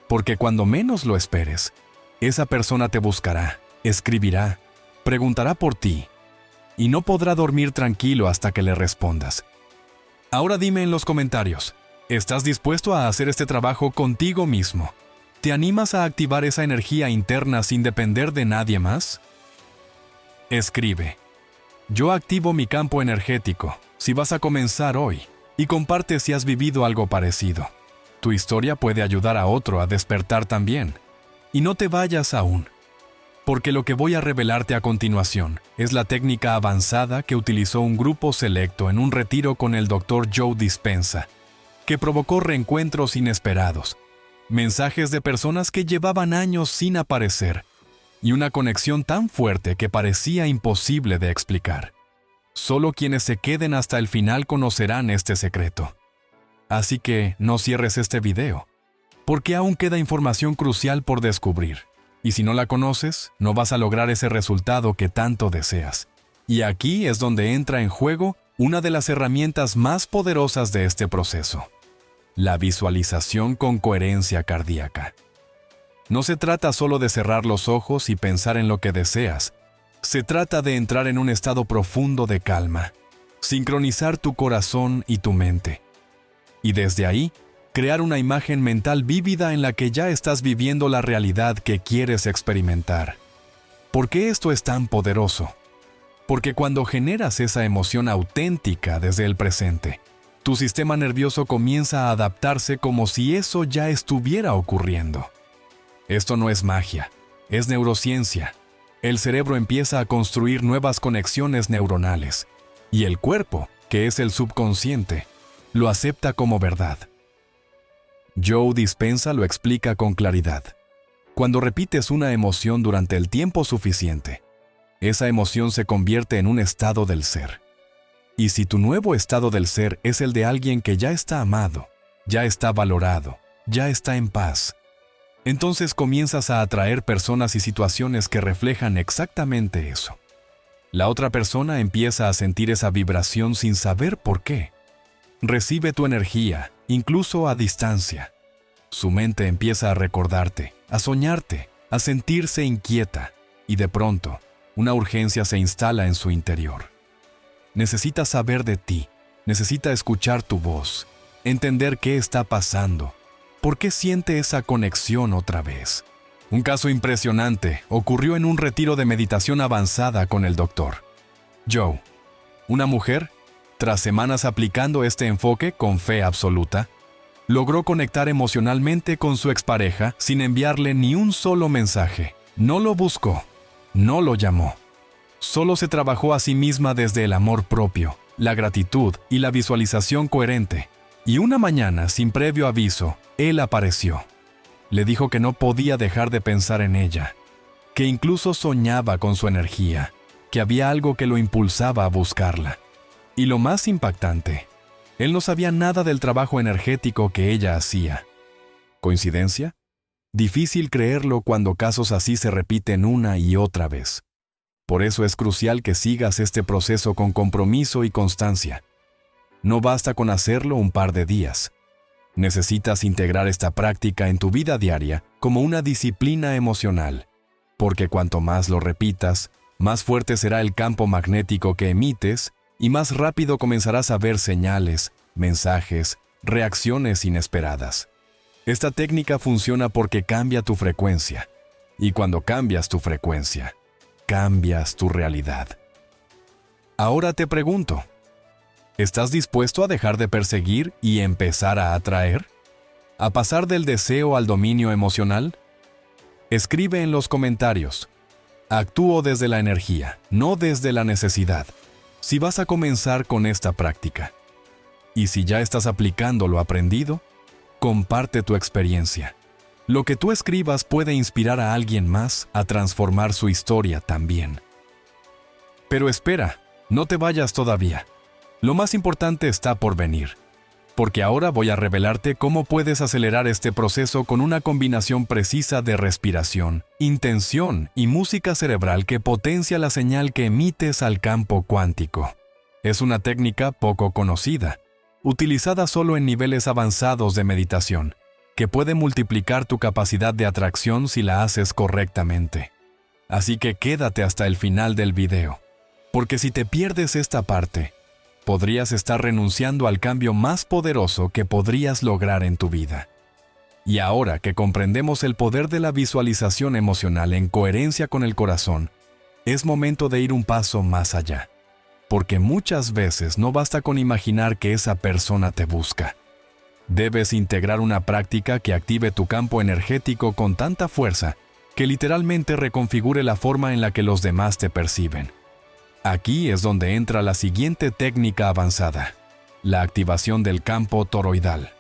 A: Porque cuando menos lo esperes, esa persona te buscará, escribirá, preguntará por ti, y no podrá dormir tranquilo hasta que le respondas. Ahora dime en los comentarios, ¿estás dispuesto a hacer este trabajo contigo mismo? ¿Te animas a activar esa energía interna sin depender de nadie más? Escribe. Yo activo mi campo energético, si vas a comenzar hoy, y comparte si has vivido algo parecido. Tu historia puede ayudar a otro a despertar también. Y no te vayas aún, porque lo que voy a revelarte a continuación es la técnica avanzada que utilizó un grupo selecto en un retiro con el Dr. Joe Dispenza, que provocó reencuentros inesperados, mensajes de personas que llevaban años sin aparecer, y una conexión tan fuerte que parecía imposible de explicar. Solo quienes se queden hasta el final conocerán este secreto. Así que no cierres este video, porque aún queda información crucial por descubrir. Y si no la conoces, no vas a lograr ese resultado que tanto deseas. Y aquí es donde entra en juego una de las herramientas más poderosas de este proceso: la visualización con coherencia cardíaca. No se trata solo de cerrar los ojos y pensar en lo que deseas. Se trata de entrar en un estado profundo de calma, sincronizar tu corazón y tu mente. Y desde ahí, crear una imagen mental vívida en la que ya estás viviendo la realidad que quieres experimentar. ¿Por qué esto es tan poderoso? Porque cuando generas esa emoción auténtica desde el presente, Tu sistema nervioso comienza a adaptarse como si eso ya estuviera ocurriendo. Esto no es magia, es neurociencia. El cerebro empieza a construir nuevas conexiones neuronales, y el cuerpo, que es el subconsciente, lo acepta como verdad. Joe Dispenza lo explica con claridad. Cuando repites una emoción durante el tiempo suficiente, esa emoción se convierte en un estado del ser. Y si tu nuevo estado del ser es el de alguien que ya está amado, ya está valorado, ya está en paz, entonces comienzas a atraer personas y situaciones que reflejan exactamente eso. La otra persona empieza a sentir esa vibración sin saber por qué. Recibe tu energía, incluso a distancia. Su mente empieza a recordarte, a soñarte, a sentirse inquieta, y de pronto, una urgencia se instala en su interior. Necesita saber de ti, necesita escuchar tu voz, entender qué está pasando, por qué siente esa conexión otra vez. Un caso impresionante ocurrió en un retiro de meditación avanzada con el doctor Joe. Una mujer, tras semanas aplicando este enfoque con fe absoluta, logró conectar emocionalmente con su expareja sin enviarle ni un solo mensaje. No lo buscó, no lo llamó. Solo se trabajó a sí misma desde el amor propio, la gratitud y la visualización coherente. Y una mañana, sin previo aviso, él apareció. Le dijo que no podía dejar de pensar en ella, que incluso soñaba con su energía, que había algo que lo impulsaba a buscarla. Y lo más impactante, él no sabía nada del trabajo energético que ella hacía. ¿Coincidencia? Difícil creerlo cuando casos así se repiten una y otra vez. Por eso es crucial que sigas este proceso con compromiso y constancia. No basta con hacerlo un par de días. Necesitas integrar esta práctica en tu vida diaria como una disciplina emocional, porque cuanto más lo repitas, más fuerte será el campo magnético que emites y más rápido comenzarás a ver señales, mensajes, reacciones inesperadas. Esta técnica funciona porque cambia tu frecuencia, y cuando cambias tu frecuencia, cambias tu realidad. Ahora te pregunto, ¿estás dispuesto a dejar de perseguir y empezar a atraer? ¿A pasar del deseo al dominio emocional? Escribe en los comentarios. Actúo desde la energía, no desde la necesidad. Si vas a comenzar con esta práctica. Y si ya estás aplicando lo aprendido, comparte tu experiencia. Lo que tú escribas puede inspirar a alguien más a transformar su historia también. Pero espera, no te vayas todavía. Lo más importante está por venir, porque ahora voy a revelarte cómo puedes acelerar este proceso con una combinación precisa de respiración, intención y música cerebral que potencia la señal que emites al campo cuántico. Es una técnica poco conocida, utilizada solo en niveles avanzados de meditación, que puede multiplicar tu capacidad de atracción si la haces correctamente. Así que quédate hasta el final del video, porque si te pierdes esta parte, podrías estar renunciando al cambio más poderoso que podrías lograr en tu vida. Y ahora que comprendemos el poder de la visualización emocional en coherencia con el corazón, es momento de ir un paso más allá. Porque muchas veces no basta con imaginar que esa persona te busca. Debes integrar una práctica que active tu campo energético con tanta fuerza que literalmente reconfigure la forma en la que los demás te perciben. Aquí es donde entra la siguiente técnica avanzada, la activación del campo toroidal.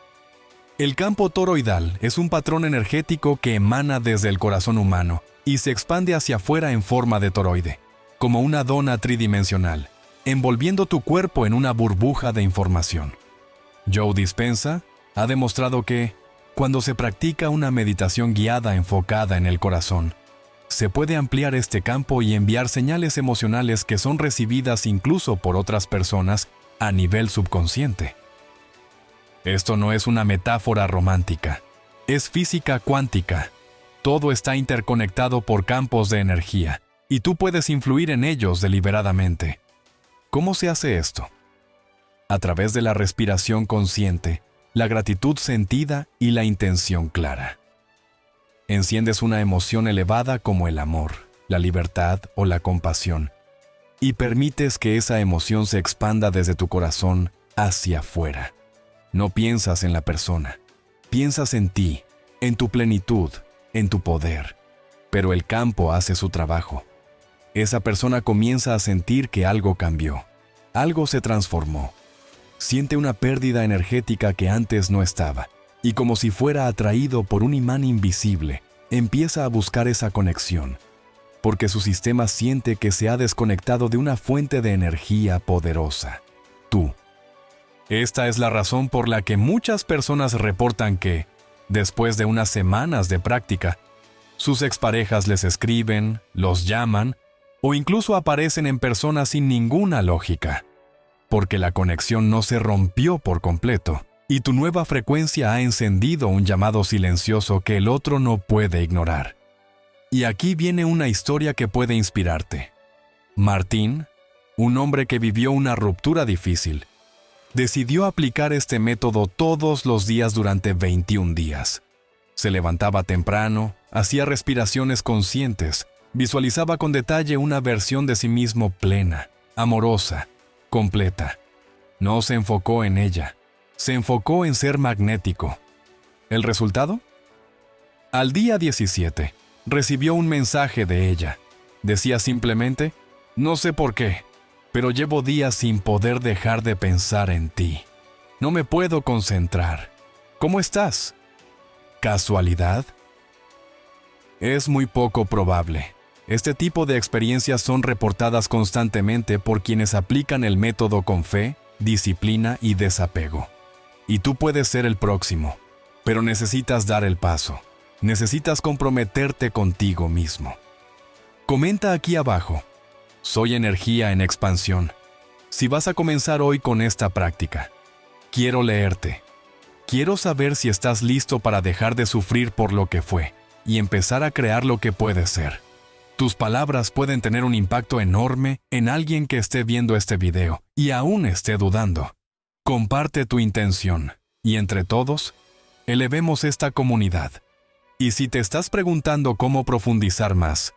A: El campo toroidal es un patrón energético que emana desde el corazón humano y se expande hacia afuera en forma de toroide, como una dona tridimensional, envolviendo tu cuerpo en una burbuja de información. Joe Dispenza ha demostrado que, cuando se practica una meditación guiada enfocada en el corazón, se puede ampliar este campo y enviar señales emocionales que son recibidas incluso por otras personas a nivel subconsciente. Esto no es una metáfora romántica, es física cuántica. Todo está interconectado por campos de energía, y tú puedes influir en ellos deliberadamente. ¿Cómo se hace esto? A través de la respiración consciente, la gratitud sentida y la intención clara. Enciendes una emoción elevada como el amor, la libertad o la compasión, y permites que esa emoción se expanda desde tu corazón hacia afuera. No piensas en la persona. Piensas en ti, en tu plenitud, en tu poder. Pero el campo hace su trabajo. Esa persona comienza a sentir que algo cambió. Algo se transformó. Siente una pérdida energética que antes no estaba. Y como si fuera atraído por un imán invisible, empieza a buscar esa conexión. Porque su sistema siente que se ha desconectado de una fuente de energía poderosa. Tú. Esta es la razón por la que muchas personas reportan que, después de unas semanas de práctica, sus exparejas les escriben, los llaman o incluso aparecen en persona sin ninguna lógica, porque la conexión no se rompió por completo y tu nueva frecuencia ha encendido un llamado silencioso que el otro no puede ignorar. Y aquí viene una historia que puede inspirarte. Martín, un hombre que vivió una ruptura difícil, decidió aplicar este método todos los días durante 21 días. Se levantaba temprano, hacía respiraciones conscientes, visualizaba con detalle una versión de sí mismo plena, amorosa, completa. No se enfocó en ella, se enfocó en ser magnético. ¿El resultado? Al día 17, recibió un mensaje de ella. Decía simplemente, no sé por qué, pero llevo días sin poder dejar de pensar en ti. No me puedo concentrar. ¿Cómo estás? ¿Casualidad? Es muy poco probable. Este tipo de experiencias son reportadas constantemente por quienes aplican el método con fe, disciplina y desapego. Y tú puedes ser el próximo, pero necesitas dar el paso. Necesitas comprometerte contigo mismo. Comenta aquí abajo. Soy energía en expansión. Si vas a comenzar hoy con esta práctica, quiero leerte. Quiero saber si estás listo para dejar de sufrir por lo que fue y empezar a crear lo que puedes ser. Tus palabras pueden tener un impacto enorme en alguien que esté viendo este video y aún esté dudando. Comparte tu intención y entre todos, elevemos esta comunidad. Y si te estás preguntando cómo profundizar más,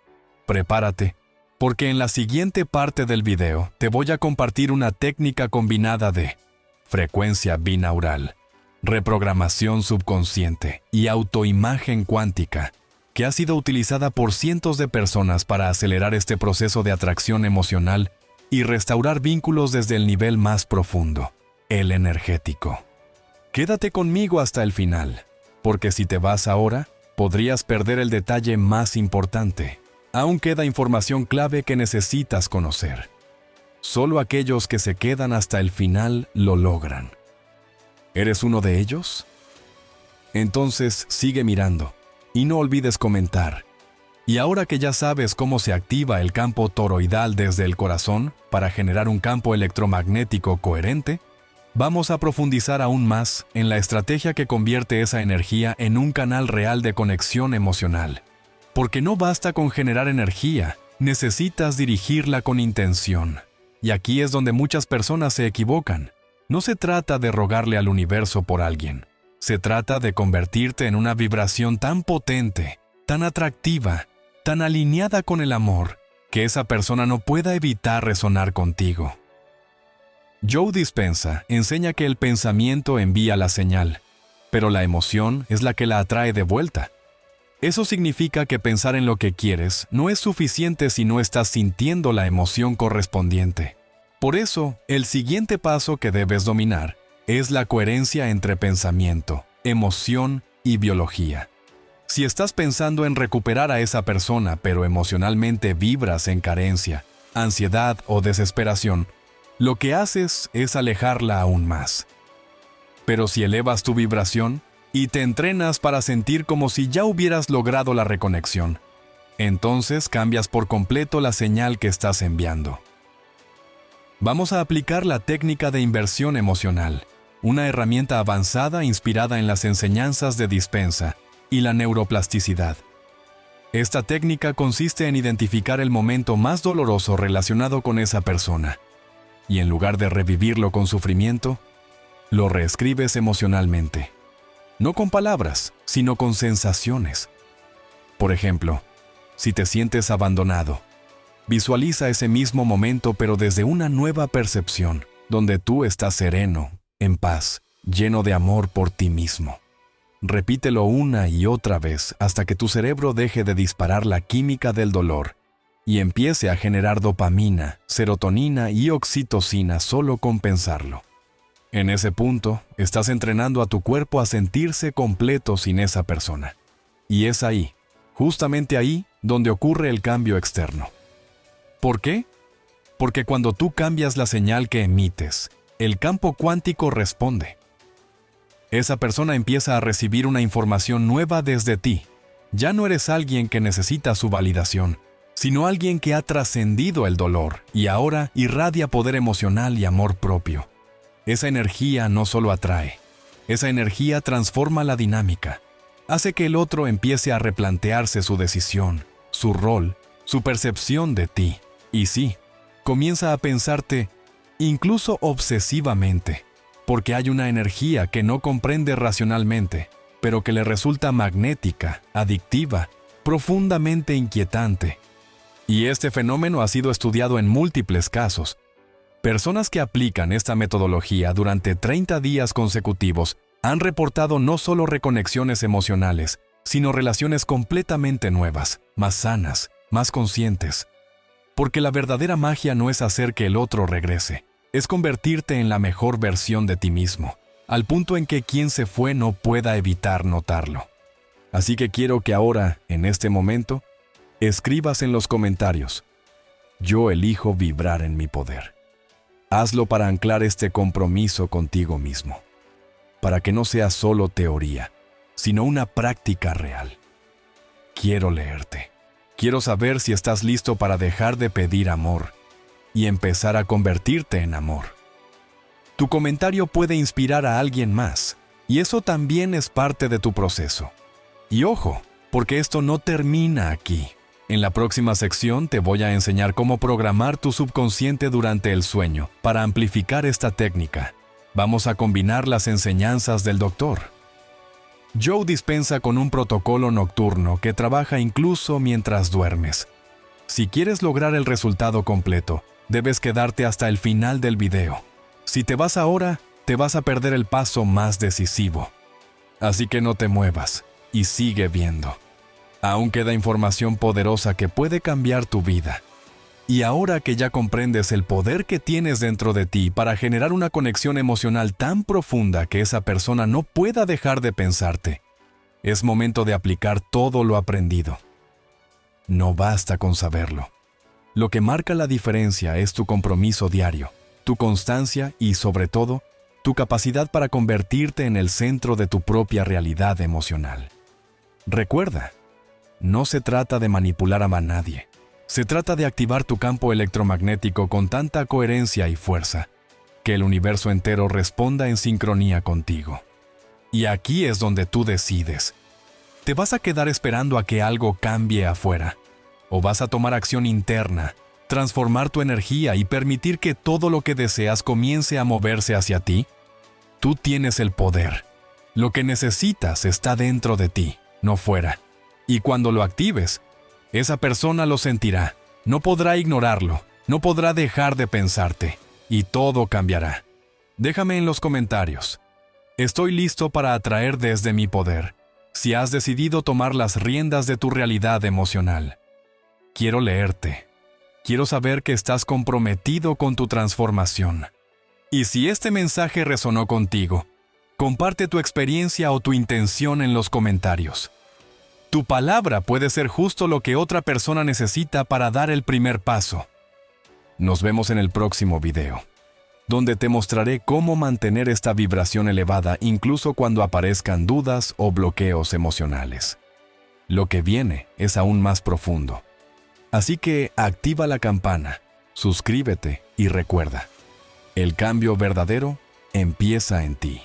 A: prepárate, porque en la siguiente parte del video te voy a compartir una técnica combinada de frecuencia binaural, reprogramación subconsciente y autoimagen cuántica, que ha sido utilizada por cientos de personas para acelerar este proceso de atracción emocional y restaurar vínculos desde el nivel más profundo, el energético. Quédate conmigo hasta el final, porque si te vas ahora, podrías perder el detalle más importante. Aún queda información clave que necesitas conocer. Solo aquellos que se quedan hasta el final lo logran. ¿Eres uno de ellos? Entonces sigue mirando y no olvides comentar. Y ahora que ya sabes cómo se activa el campo toroidal desde el corazón para generar un campo electromagnético coherente, vamos a profundizar aún más en la estrategia que convierte esa energía en un canal real de conexión emocional. Porque no basta con generar energía, necesitas dirigirla con intención. Y aquí es donde muchas personas se equivocan. No se trata de rogarle al universo por alguien. Se trata de convertirte en una vibración tan potente, tan atractiva, tan alineada con el amor, que esa persona no pueda evitar resonar contigo. Joe Dispenza enseña que el pensamiento envía la señal, pero la emoción es la que la atrae de vuelta. Eso significa que pensar en lo que quieres no es suficiente si no estás sintiendo la emoción correspondiente. Por eso, el siguiente paso que debes dominar es la coherencia entre pensamiento, emoción y biología. Si estás pensando en recuperar a esa persona, pero emocionalmente vibras en carencia, ansiedad o desesperación, lo que haces es alejarla aún más. Pero si elevas tu vibración y te entrenas para sentir como si ya hubieras logrado la reconexión, entonces cambias por completo la señal que estás enviando. Vamos a aplicar la técnica de inversión emocional, una herramienta avanzada inspirada en las enseñanzas de Dispenza y la neuroplasticidad. Esta técnica consiste en identificar el momento más doloroso relacionado con esa persona, y en lugar de revivirlo con sufrimiento, lo reescribes emocionalmente. No con palabras, sino con sensaciones. Por ejemplo, si te sientes abandonado, visualiza ese mismo momento pero desde una nueva percepción, donde tú estás sereno, en paz lleno de amor por ti mismo. Repítelo una y otra vez hasta que tu cerebro deje de disparar la química del dolor y empiece a generar dopamina, serotonina y oxitocina solo con pensarlo. En ese punto, estás entrenando a tu cuerpo a sentirse completo sin esa persona. Y es ahí, justamente ahí, donde ocurre el cambio externo. ¿Por qué? Porque cuando tú cambias la señal que emites, el campo cuántico responde. Esa persona empieza a recibir una información nueva desde ti. Ya no eres alguien que necesita su validación, sino alguien que ha trascendido el dolor y ahora irradia poder emocional y amor propio. Esa energía no solo atrae, esa energía transforma la dinámica, hace que el otro empiece a replantearse su decisión, su rol, su percepción de ti. Y sí, comienza a pensarte, incluso obsesivamente, porque hay una energía que no comprende racionalmente, pero que le resulta magnética, adictiva, profundamente inquietante. Y este fenómeno ha sido estudiado en múltiples casos. Personas que aplican esta metodología durante 30 días consecutivos han reportado no solo reconexiones emocionales, sino relaciones completamente nuevas, más sanas, más conscientes. Porque la verdadera magia no es hacer que el otro regrese, es convertirte en la mejor versión de ti mismo, al punto en que quien se fue no pueda evitar notarlo. Así que quiero que ahora, en este momento, escribas en los comentarios: yo elijo vibrar en mi poder. Hazlo para anclar este compromiso contigo mismo, para que no sea solo teoría, sino una práctica real. Quiero leerte. Quiero saber si estás listo para dejar de pedir amor y empezar a convertirte en amor. Tu comentario puede inspirar a alguien más, y eso también es parte de tu proceso. Y ojo, porque esto no termina aquí. En la próxima sección te voy a enseñar cómo programar tu subconsciente durante el sueño para amplificar esta técnica. Vamos a combinar las enseñanzas del doctor. Joe dispensa con un protocolo nocturno que trabaja incluso mientras duermes. Si quieres lograr el resultado completo, debes quedarte hasta el final del video. Si te vas ahora, te vas a perder el paso más decisivo. Así que no te muevas y sigue viendo. Aún queda información poderosa que puede cambiar tu vida. Y ahora que ya comprendes el poder que tienes dentro de ti para generar una conexión emocional tan profunda que esa persona no pueda dejar de pensarte, es momento de aplicar todo lo aprendido. No basta con saberlo. Lo que marca la diferencia es tu compromiso diario, tu constancia y, sobre todo, tu capacidad para convertirte en el centro de tu propia realidad emocional. Recuerda, no se trata de manipular a nadie. Se trata de activar tu campo electromagnético con tanta coherencia y fuerza, que el universo entero responda en sincronía contigo. Y aquí es donde tú decides. ¿Te vas a quedar esperando a que algo cambie afuera? ¿O vas a tomar acción interna, transformar tu energía y permitir que todo lo que deseas comience a moverse hacia ti? Tú tienes el poder. Lo que necesitas está dentro de ti, no fuera. Y cuando lo actives, esa persona lo sentirá, no podrá ignorarlo, no podrá dejar de pensarte, y todo cambiará. Déjame en los comentarios. Estoy listo para atraer desde mi poder, si has decidido tomar las riendas de tu realidad emocional. Quiero leerte. Quiero saber que estás comprometido con tu transformación. Y si este mensaje resonó contigo, comparte tu experiencia o tu intención en los comentarios. Tu palabra puede ser justo lo que otra persona necesita para dar el primer paso. Nos vemos en el próximo video, donde te mostraré cómo mantener esta vibración elevada incluso cuando aparezcan dudas o bloqueos emocionales. Lo que viene es aún más profundo. Así que activa la campana, suscríbete y recuerda, el cambio verdadero empieza en ti.